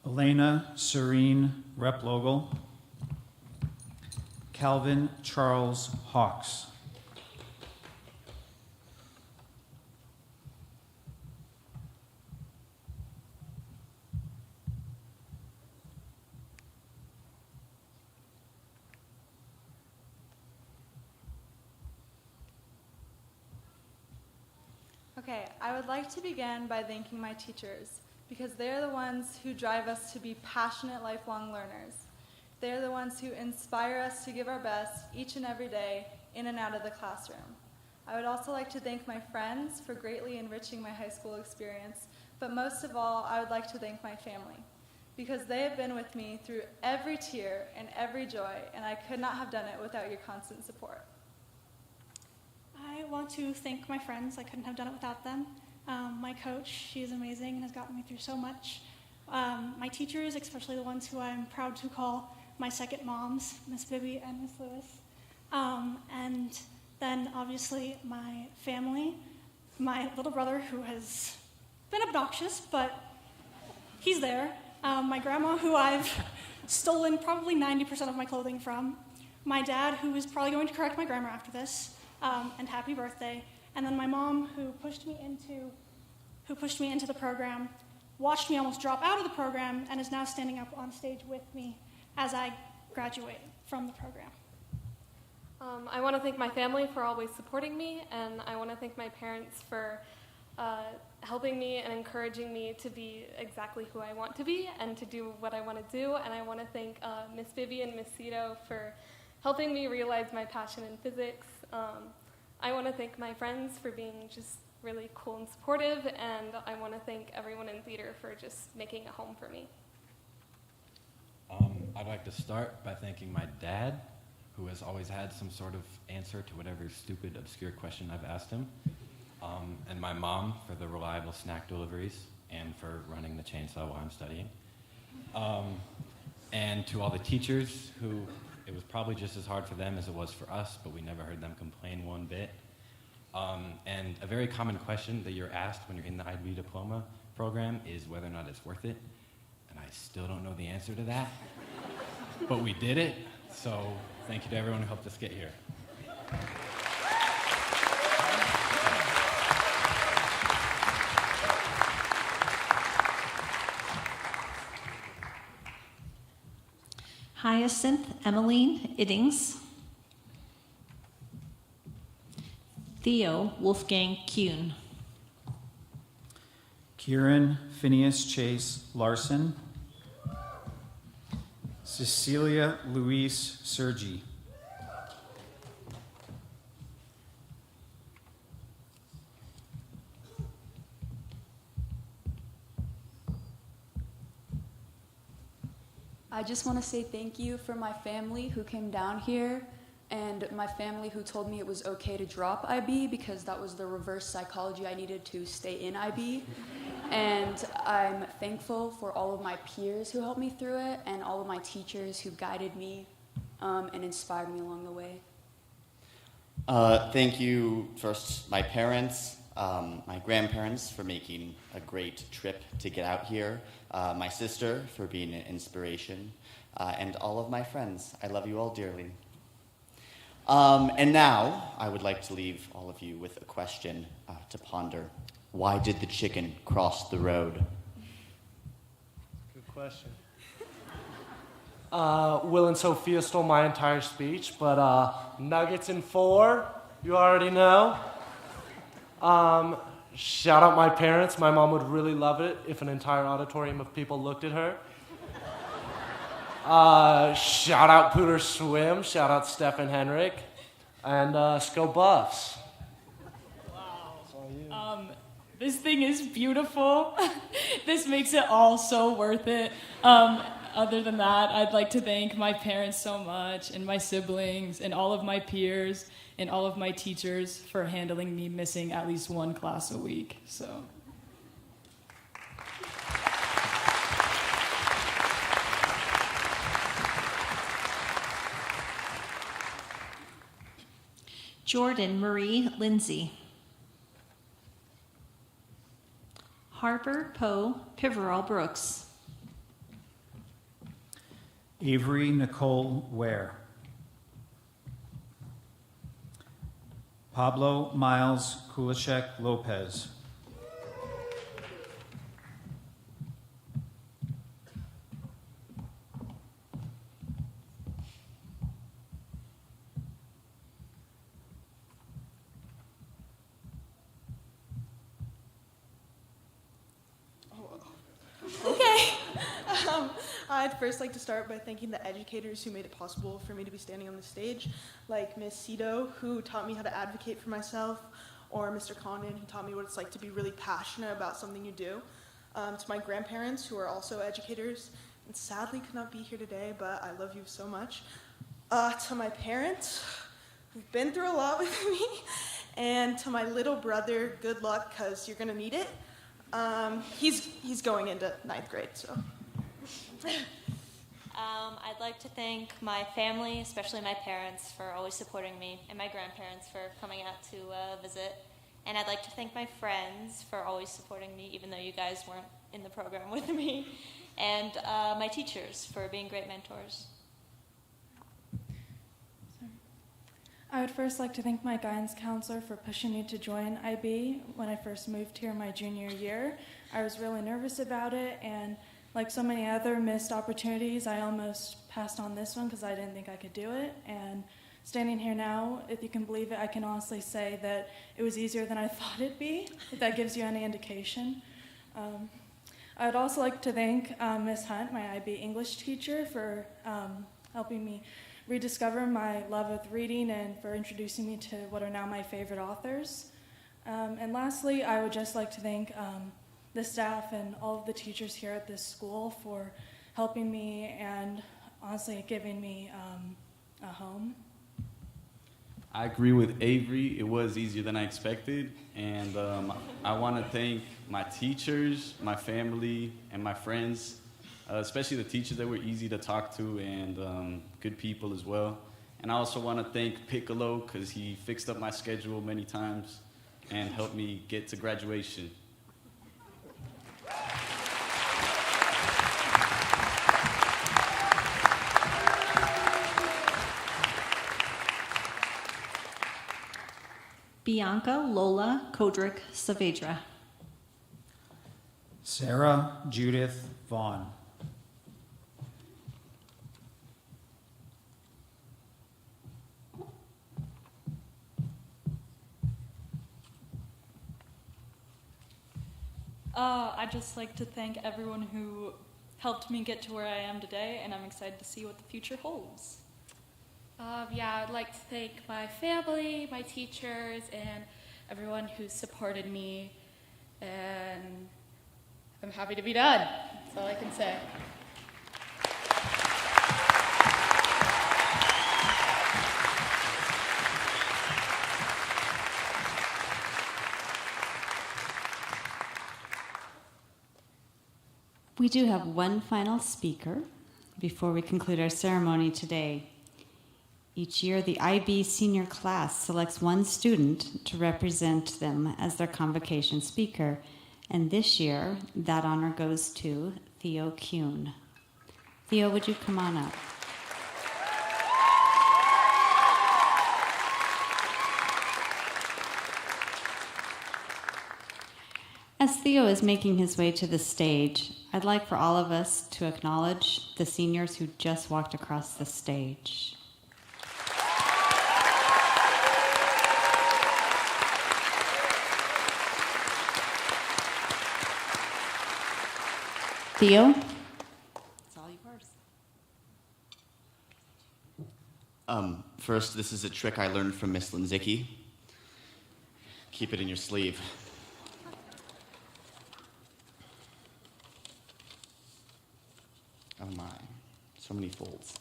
Elena Serene Replogel. Calvin Charles Hawks. Okay, I would like to begin by thanking my teachers, because they're the ones who drive us to be passionate lifelong learners. They're the ones who inspire us to give our best each and every day in and out of the classroom. I would also like to thank my friends for greatly enriching my high school experience, but most of all, I would like to thank my family, because they have been with me through every tear and every joy, and I could not have done it without your constant support. I want to thank my friends. I couldn't have done it without them. My coach, she is amazing and has gotten me through so much. My teachers, especially the ones who I'm proud to call my second moms, Miss Bibby and Miss Lewis. And then obviously my family, my little brother who has been obnoxious, but he's there. My grandma who I've stolen probably 90% of my clothing from. My dad who is probably going to correct my grammar after this. And happy birthday. And then my mom, who pushed me into the program, watched me almost drop out of the program, and is now standing up on stage with me as I graduate from the program. I want to thank my family for always supporting me, and I want to thank my parents for helping me and encouraging me to be exactly who I want to be and to do what I want to do. And I want to thank Miss Bibby and Miss Cito for helping me realize my passion in physics. I want to thank my friends for being just really cool and supportive, and I want to thank everyone in theater for just making a home for me. I'd like to start by thanking my dad, who has always had some sort of answer to whatever stupid, obscure question I've asked him, and my mom for the reliable snack deliveries and for running the chainsaw while I'm studying, and to all the teachers who, it was probably just as hard for them as it was for us, but we never heard them complain one bit. And a very common question that you're asked when you're in the IB diploma program is whether or not it's worth it. And I still don't know the answer to that. But we did it, so thank you to everyone who helped us get here. Hyacinth Emmeline Iddings. Theo Wolfgang Kuhn. Kieran Phineas Chase Larson. Cecilia Louise Sergi. I just want to say thank you for my family who came down here and my family who told me it was okay to drop IB because that was the reverse psychology I needed to stay in IB. And I'm thankful for all of my peers who helped me through it and all of my teachers who guided me and inspired me along the way. Thank you first, my parents, my grandparents for making a great trip to get out here, my sister for being an inspiration, and all of my friends. I love you all dearly. And now I would like to leave all of you with a question to ponder. Why did the chicken cross the road? Good question. Will and Sophia stole my entire speech, but nuggets in 4, you already know. Shout out my parents. My mom would really love it if an entire auditorium of people looked at her. Shout out Poudre Swim. Shout out Steph and Henrik. And Sko Buffs. This thing is beautiful. This makes it all so worth it. Other than that, I'd like to thank my parents so much, and my siblings, and all of my peers, and all of my teachers for handling me missing at least one class a week. So. Jordan Marie Lindsay. Harper Poe Piverall Brooks. Avery Nicole Ware. Pablo Miles Kulishek Lopez. I'd first like to start by thanking the educators who made it possible for me to be standing on the stage, like Ms. Cito, who taught me how to advocate for myself, or Mr. Condon, who taught me what it's like to be really passionate about something you do. To my grandparents, who are also educators, and sadly could not be here today, but I love you so much. To my parents, who've been through a lot with me, and to my little brother, good luck, because you're gonna need it. He's going into 9th grade, so. I'd like to thank my family, especially my parents, for always supporting me, and my grandparents for coming out to visit. And I'd like to thank my friends for always supporting me, even though you guys weren't in the program with me. And my teachers for being great mentors. I would first like to thank my guidance counselor for pushing me to join IB when I first moved here my junior year. I was really nervous about it, and like so many other missed opportunities, I almost passed on this one because I didn't think I could do it. And standing here now, if you can believe it, I can honestly say that it was easier than I thought it'd be, if that gives you any indication. I'd also like to thank Ms. Hunt, my IB English teacher, for helping me rediscover my love of reading and for introducing me to what are now my favorite authors. And lastly, I would just like to thank the staff and all of the teachers here at this school for helping me and honestly giving me a home. I agree with Avery. It was easier than I expected. And I want to thank my teachers, my family, and my friends, especially the teachers that were easy to talk to and good people as well. And I also want to thank Piccolo because he fixed up my schedule many times and helped me get to graduation. Bianca Lola Kodrick Saavedra. Sarah Judith Vaughn. I'd just like to thank everyone who helped me get to where I am today, and I'm excited to see what the future holds. Yeah, I'd like to thank my family, my teachers, and everyone who supported me, and I'm happy to be done. That's all I can say. We do have one final speaker before we conclude our ceremony today. Each year, the IB senior class selects one student to represent them as their convocation speaker, and this year, that honor goes to Theo Kuhn. Theo, would you come on up? As Theo is making his way to the stage, I'd like for all of us to acknowledge the seniors who just walked across the stage. Theo, it's all yours. First, this is a trick I learned from Miss Linzicki. Keep it in your sleeve. Oh my, so many folds.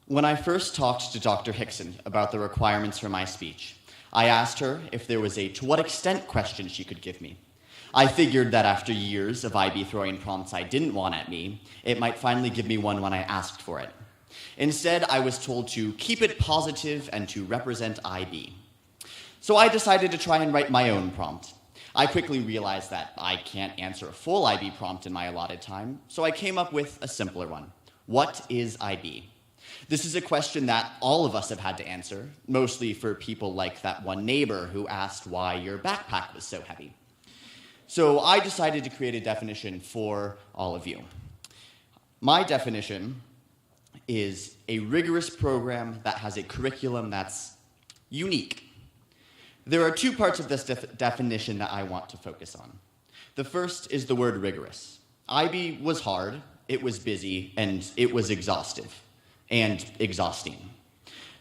When I first talked to Dr. Hickson about the requirements for my speech, I asked her if there was a to what extent question she could give me. I figured that after years of IB throwing prompts I didn't want at me, it might finally give me one when I asked for it. Instead, I was told to keep it positive and to represent IB. So I decided to try and write my own prompt. I quickly realized that I can't answer a full IB prompt in my allotted time, so I came up with a simpler one. What is IB? This is a question that all of us have had to answer, mostly for people like that one neighbor who asked why your backpack was so heavy. So I decided to create a definition for all of you. My definition is a rigorous program that has a curriculum that's unique. There are two parts of this definition that I want to focus on. The first is the word rigorous. IB was hard, it was busy, and it was exhaustive and exhausting.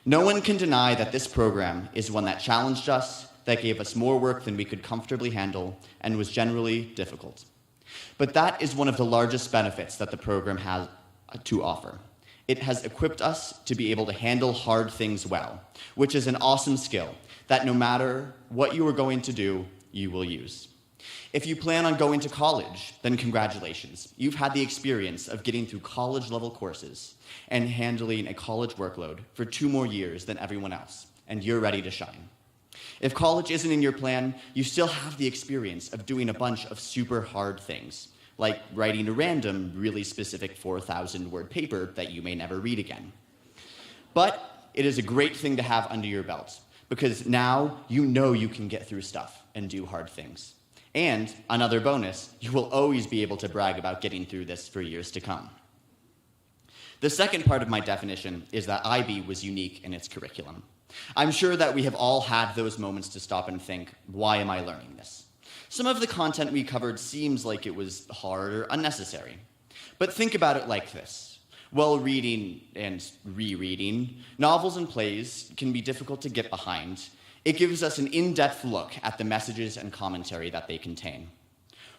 No one can deny that this program is one that challenged us, that gave us more work than we could comfortably handle, and was generally difficult. But that is one of the largest benefits that the program has to offer. It has equipped us to be able to handle hard things well, which is an awesome skill that no matter what you are going to do, you will use. If you plan on going to college, then congratulations. You've had the experience of getting through college-level courses and handling a college workload for 2 more years than everyone else, and you're ready to shine. If college isn't in your plan, you still have the experience of doing a bunch of super hard things, like writing a random, really specific 4,000-word paper that you may never read again. But it is a great thing to have under your belt, because now you know you can get through stuff and do hard things. And, another bonus, you will always be able to brag about getting through this for years to come. The second part of my definition is that IB was unique in its curriculum. I'm sure that we have all had those moments to stop and think, why am I learning this? Some of the content we covered seems like it was hard or unnecessary. But think about it like this. While reading and rereading, novels and plays can be difficult to get behind. It gives us an in-depth look at the messages and commentary that they contain.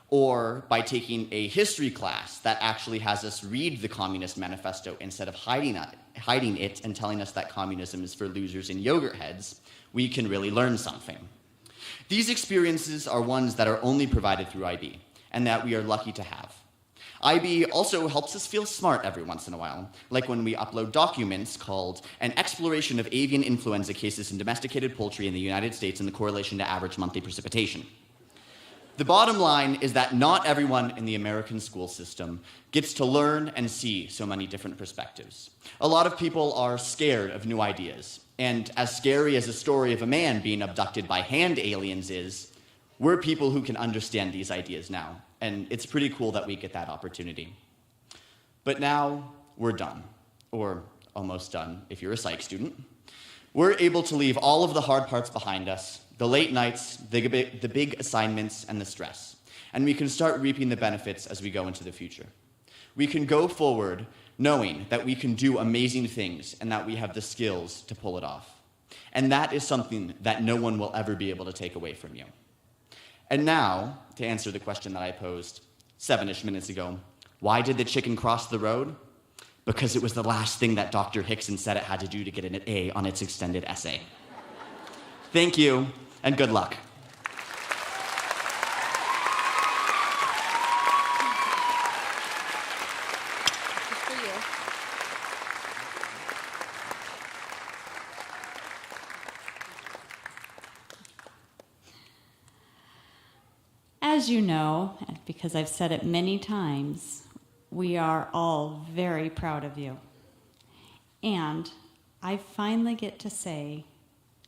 Or by taking a history class that actually has us read the Communist Manifesto instead of hiding it and telling us that communism is for losers and yogurt heads, we can really learn something. These experiences are ones that are only provided through IB, and that we are lucky to have. IB also helps us feel smart every once in a while, like when we upload documents called An Exploration of Avian Influenza Cases in Domesticated Poultry in the United States and the Correlation to Average Monthly Precipitation. The bottom line is that not everyone in the American school system gets to learn and see so many different perspectives. A lot of people are scared of new ideas, and as scary as the story of a man being abducted by hand aliens is, we're people who can understand these ideas now, and it's pretty cool that we get that opportunity. But now, we're done, or almost done if you're a psych student. We're able to leave all of the hard parts behind us, the late nights, the big assignments, and the stress. And we can start reaping the benefits as we go into the future. We can go forward knowing that we can do amazing things and that we have the skills to pull it off. And that is something that no one will ever be able to take away from you. And now, to answer the question that I posed 7-ish minutes ago, why did the chicken cross the road? Because it was the last thing that Dr. Hickson said it had to do to get an A on its extended essay. Thank you, and good luck. As you know, because I've said it many times, we are all very proud of you. And I finally get to say,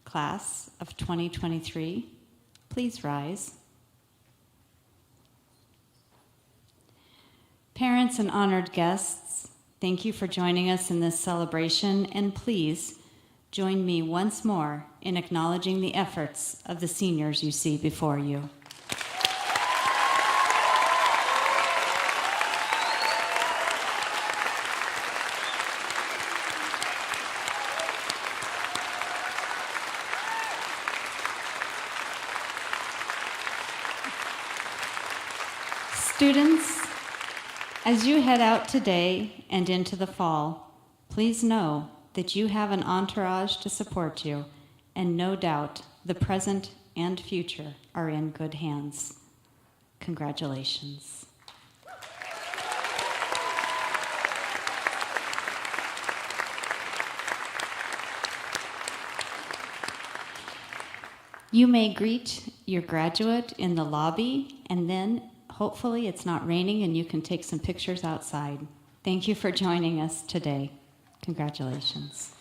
class of 2023, please rise. Parents and honored guests, thank you for joining us in this celebration, and please join me once more in acknowledging the efforts of the seniors you see before you. Students, as you head out today and into the fall, please know that you have an entourage to support you, and no doubt the present and future are in good hands. Congratulations. You may greet your graduate in the lobby, and then hopefully it's not raining and you can take some pictures outside. Thank you for joining us today. Congratulations.